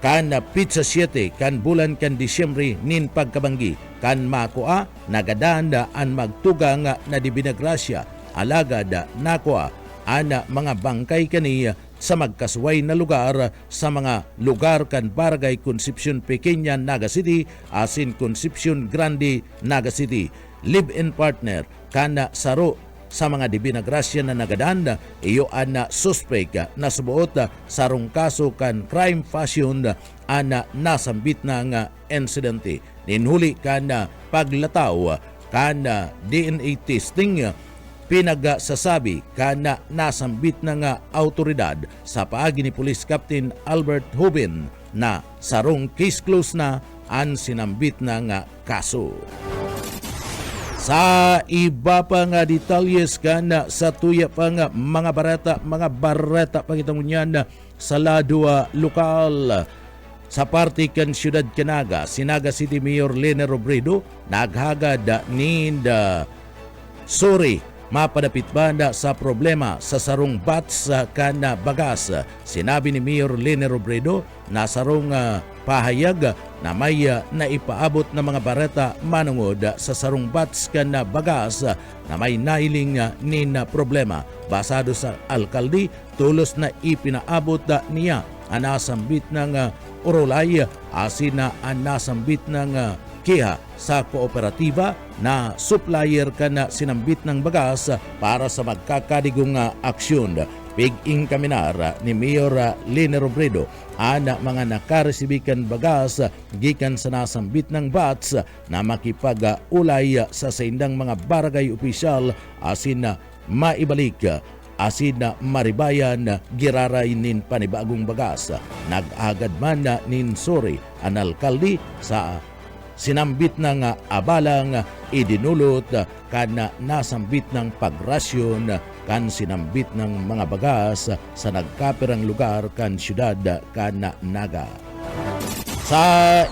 kan pizza 7 kan bulan kan Disyembre nin pagkabanggi kan makoa nagadanda an magtugang na di binagrasya alagad nakoa ana mga bangkay kaniya sa magkasway na lugar sa mga lugar kan Barangay Concepcion Pequeña, Naga City asin Concepcion Grande, Naga City. Live-in partner kana saro sa mga dibinagrasya na nagadanda iyo ana suspect na subuot sarong kaso kan crime fashion ana nasambit na nga insidente. Ninhuli kana paglataw kana DNA testing pinagsasabi kana nasambit na nga autoridad sa paagi ni Police Captain Albert Hubin na sarong case close na ang sinambit na nga kaso. Sa iba pa nga detalyes kana sa tuya pa nga mga barata pangitang niyan sa ladwa lokal sa parte kan Siyudad Canaga, Naga City Mayor Lene Robredo naghagad ninda sorry mapadapit banda sa problema sa sarong bats kana bagas. Sinabi ni Mayor Lene Robredo na sarong pahayag na may naipaabot na mga bareta manungod sa sarong bats kana bagas na may nailing nin problema. Basado sa alkalde, tulos na ipinaabot niya ang nasambit ng urolay asin na ang nasambit ng kiha sa kooperatiba na supplier ka na sinambit ng bagas para sa magkakadigong aksyon. Pig-ing kaminar ni Mayor Lene Robredo ana mga nakaresibikan bagas gikan sa nasambit ng bats na makipag-ulay sa saindang mga barangay opisyal asin na maibalik asin na maribayan giraray nin panibagong bagas. Nag-agad man nin sorry ang alkalde sa sinambit ng abalang idinulot kan nasambit ng pagrasyon kan sinambit ng mga bagas sa nagkapirang lugar kan siyudad kan Naga. Sa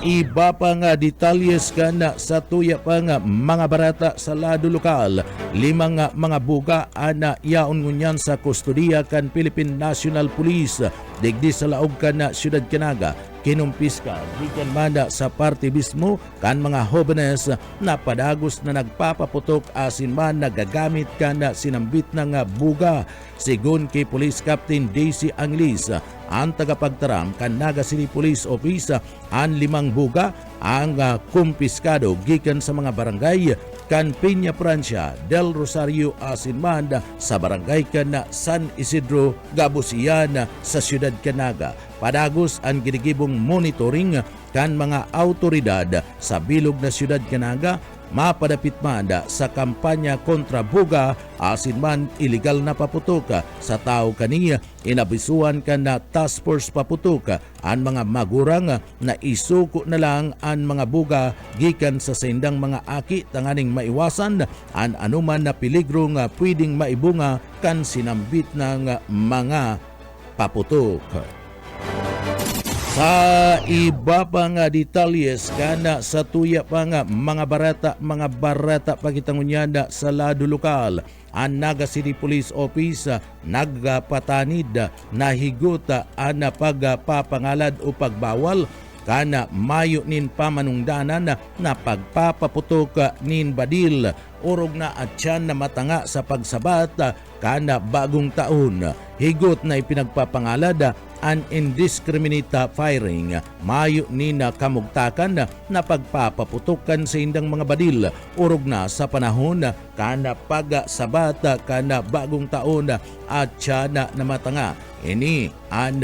iba pa nga detalyes kan sa tuya pa nga mga barata sa lado lokal, 5 mga buga ana yaon ngunyan sa kustodiya kan Philippine National Police digdi sa laog kan Siyudad Canaga. Kinumpiska gikan manda sa parte mismo kan mga hobenes na padagos na nagpapaputok asin man nagagamit kan sinambit ng buga. Sigun kay Police Captain Daisy Anglis, ang tagapagtaram kan Naga City Police Office, ang 5 buga ang kumpiskado gikan sa mga barangay kan Peña Francia, Del Rosario asin man sa barangay kan San Isidro, Gabusian sa Siyudad Canaga. Padagos ang ginigibong monitoring kan mga autoridad sa bilog na Siyudad Canaga mapadapit man sa kampanya kontra buga asin man illegal na paputok sa tao kaniya. Inabisuan ka na task force paputok ang mga magurang na isuko na lang ang mga buga gikan sa sindang mga aki tanganing maiwasan ang anuman na peligro nga pwedeng maibunga kan sinambit ng mga paputok. Sa iba pa nga detalyes kana sa tuya pa nga mga barata pagitangunyanda sa lado lokal, ang Naga City Police Office nagpatanid na higota ang pagpapangalad o pagbawal kana mayo nin pamanungdanan na pagpapaputok nin badil urog na atyan na matanga sa pagsabat kana bagong taon. Higot na ipinagpapangalad an indiscriminate firing mayo ni na kamugtakan na pagpapaputukan sa indang mga badil urog na sa panahon kana pagsabat kana bagong taon at na matanga. Ini ang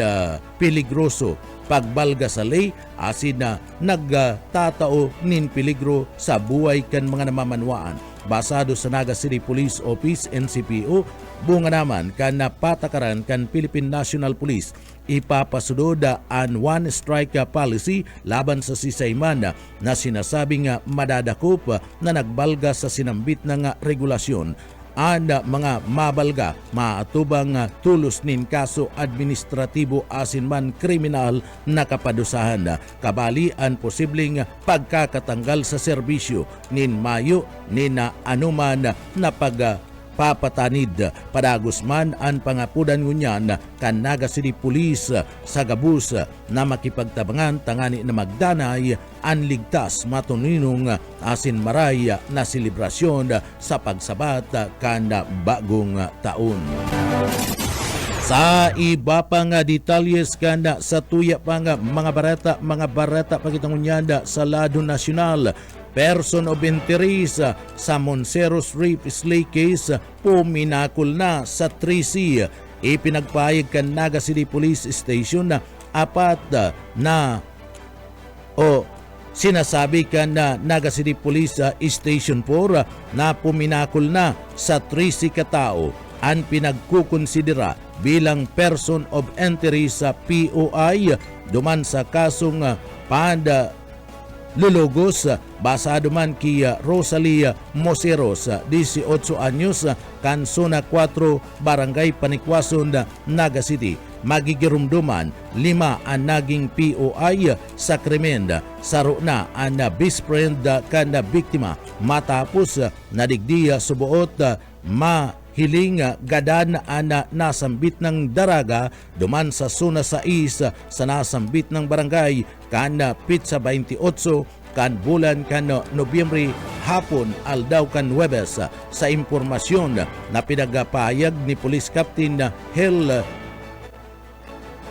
peligroso pagbalga sa lay asin na nagtatao nin peligro sa buhay kan mga namamanwaan. Basado sa Naga City Police Office NCPO, bunga naman kan napatakaran kan Philippine National Police ipapasudod ang one strike policy laban sa sisayman na sinasabing madadakop na nagbalga sa sinambit ng regulasyon. Ang mga mabalga maatubang tulos nin kaso administratibo asin man kriminal na kapadusahan. Kabali ang posibleng pagkakatanggal sa serbisyo nin mayo nin anuman na papatanid padagos man ang pangapudan ngunyan kan Naga City Police sa gabus na makipagtabangan tangani na magdanay ang ligtas matuninong asin maray na selebrasyon sa pagsabat kan bagong taon. Sa iba pang detalyes kanda sa tuya pang mga barata pagitangunyanda sa lado nasyonal, person of interest sa Monceros Rape Slay Case puminakol na sa 3C. Ipinagpahayag kan Naga City Police Station na apat na sinasabi kan na Naga City Police Station 4 na puminakol na sa 3C katao ang pinagkukonsidera bilang person of interest sa POI duman sa kasong lulugos basado man kay Rosalie Moseros, 18 anyos, Kansona 4, Barangay Panikwason, Naga City. Magigirumduman 5 ang naging POI sa krimen. Saro na ang best friend kan biktima matapos nadigdiya subuot hiling gadan ana nasambit ng daraga duman sa Zona 6 sa nasambit ng barangay kan Pizza 28 kan bulan kan Nobyembre hapon aldaw kan Webes. Sa impormasyon na pinagpahayag ni Police Captain Hel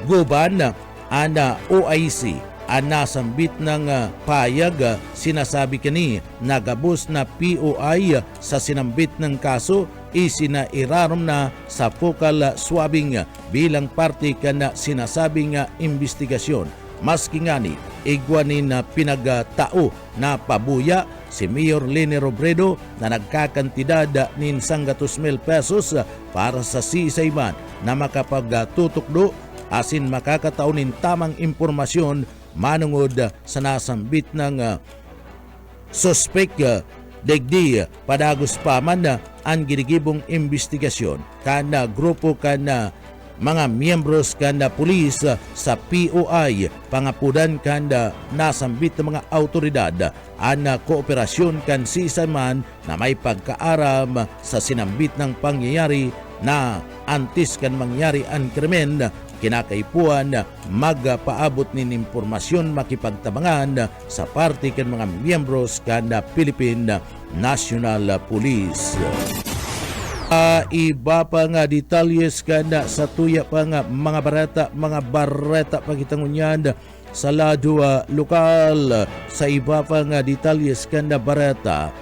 Guban ana OIC ang nasambit ng payag sinasabi kani nagabos na POI sa sinambit ng kaso isinairarom na sa focal swabbing bilang parte kana sinasabing investigasyon. Maski ngani igwanin na pinagtao na pabuya si Mayor Lene Robredo na nagkakantidad nin 100,000 pesos para sa sisayman na makapagtutukdo asin makakataunin tamang impormasyon manungod sa nasambit ng suspek. Degdi padagos pa man ang ginigibong investigasyon kana grupo kana mga miyembros kana pulis sa POI pangapudan kana nasambit ng mga autoridad ang kooperasyon kan sisaman na may pagkaaram sa sinambit ng pangyayari na antes kan mangyari ang krimen. Kinakaipuan magpaabot nin impormasyon makipagtabangan sa parte kan mga miyembros kan Philippine National Police. Iba pa nga detalyes kan sa tuya pa nga mga bareta pagitangunyan sa lado lokal. Sa iba pa nga detalyes kan bareta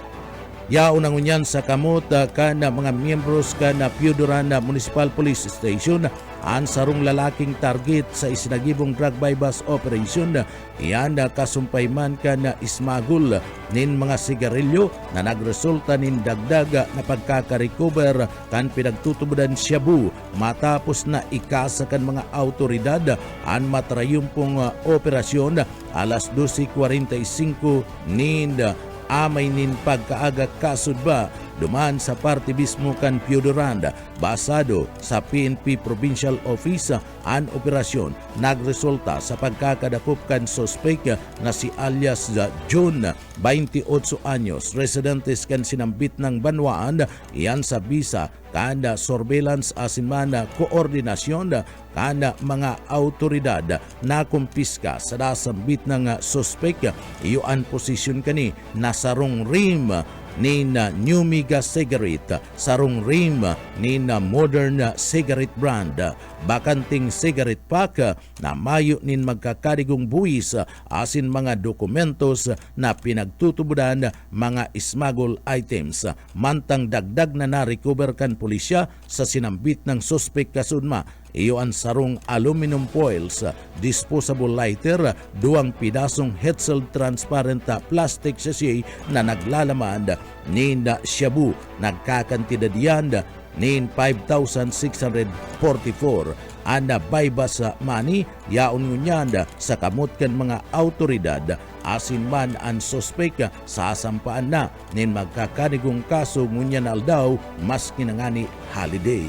yaon ang unyan sa kamot kan mga miyembros kan Piudoran Municipal Police Station ang sarong lalaking target sa isinagibong drug bypass operation. Iyan kasumpay man kan ismagul nin mga sigarilyo na nagresulta nin dagdag na pagkakarecover kan pinagtutubudan shabu matapos na ikasa kan mga autoridad ang matrayumpong operasyon alas 12:45 nin amay nin pagkaaga kasud ba duman sa parte mismo kan Piudoran basado sa PNP Provincial Office ang operasyon nagresulta sa pagkakadakop kan suspek na si alias John, 28 anyos, residentes kan sinambit ng Banwaan. Iyan sa bisa kan surveillance asin koordinasyon kan mga autoridad na kumpiska sa nasambit ng suspek. Iyo ang posisyon kani nasarong rim ni New Mega Cigarette, sarong rim ni Modern Cigarette brand, bakanting cigarette pack na mayo nin magkakadigong buwis asin mga dokumentos na pinagtutubudan mga smuggle items. Mantang dagdag na na-recover kan pulisya sa sinambit ng suspek kasunma. Iyo ang sarong aluminum foils, disposable lighter, 2 pidasong Hetzel transparent plastic sachet na naglalaman nin shabu. Nagkakantidad yan nin 5,644. Ang baybas money yaon ngunyan sa kamot kan mga autoridad asin man ang suspek sasampaan na nin magkakanigong kaso ngunyan aldaw maski nangani holiday.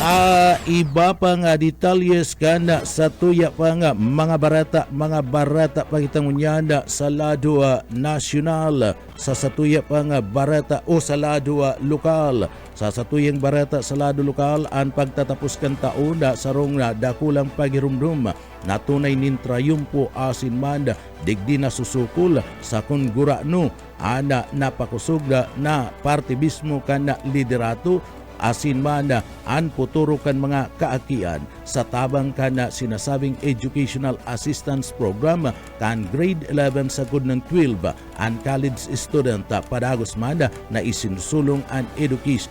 Sa iba pa nga detalyes kana sa tuya pa nga mga barata pagitangunyanda sa lado nasyonal, sa satuya pa nga barata o sa lado lokal. Sa satuyang barata sa lado lokal ang pagtatapos kan taon sa rong dakulang pagirumdum na tunay nin trayumpo asin man digdi na susukol sa kongurano ana napakusog na partibismo kana liderato asin man an puturo kan mga kaakian sa tabang kana sinasabing Educational Assistance Program kan grade 11 sa ng 12 an college student padagos man na isinusulong an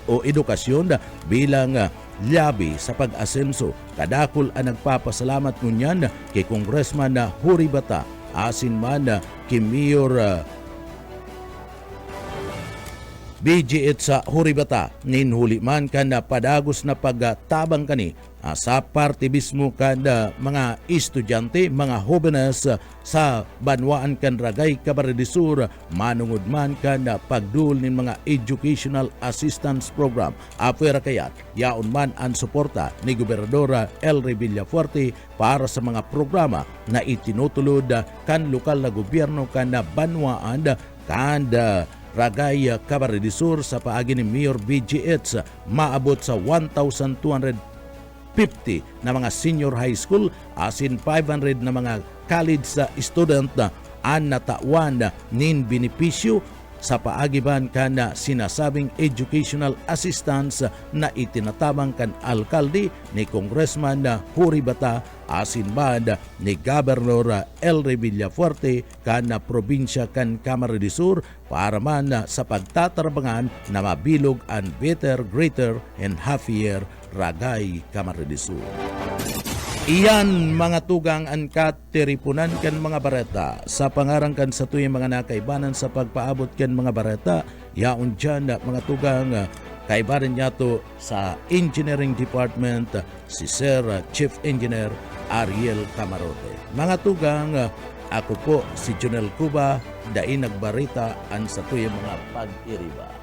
edukasyon bilang labi sa pag-asenso. Kadakol ang nagpapasalamat ngunyan kay Congressman Huri Bata asin man kay Mayor BG sa Huribata ninhuli man kana padagos na pagtabang kani sa partibismo kada mga estudyante, mga jóvenes sa banwaan kan Ragay Camarines Sur manungod man kana pagdul nin mga Educational Assistance Program. Apwera kayat yaon man ang suporta ni Gobernadora Elry Villafuerte para sa mga programa na itinutulod kan lokal na gobyerno kana banwaan kanda Ragay Camarines Sur sa paagi ni Mayor BGH maabot sa 1,250 na mga senior high school asin 500 na mga college student na an natawan nin benepisyo sa paagiban kana sinasabing educational assistance na itinatabang kan alkalde ni Congressman Huri Bata asin bad ni Gobernador Elry Villafuerte kana probinsya kan Camarines Sur para man sa pagtatarbangan na mabilog ang better, greater, and happier Ragay Camarines Sur. Iyan mga tugang ang katiripunan kan mga bareta sa pangarang kan sa tuyang mga nakaibanan sa pagpaabot kan mga bareta yaon dyan mga tugang kaibanan niya to sa Engineering Department si Sir Chief Engineer Ariel Camarote. Mga tugang ako po si Jonel Cuba dain nagbarita ang sa tuyang mga pag-iriba.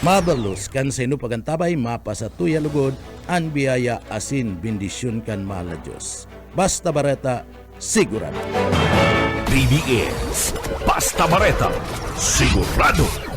Mabalos kan sa ino pagantabay mapa sa tuya lugod ang biyaya asin bendisyon kan mahal na Diyos. Basta Bareta, sigurado. PBS Basta Bareta, sigurado.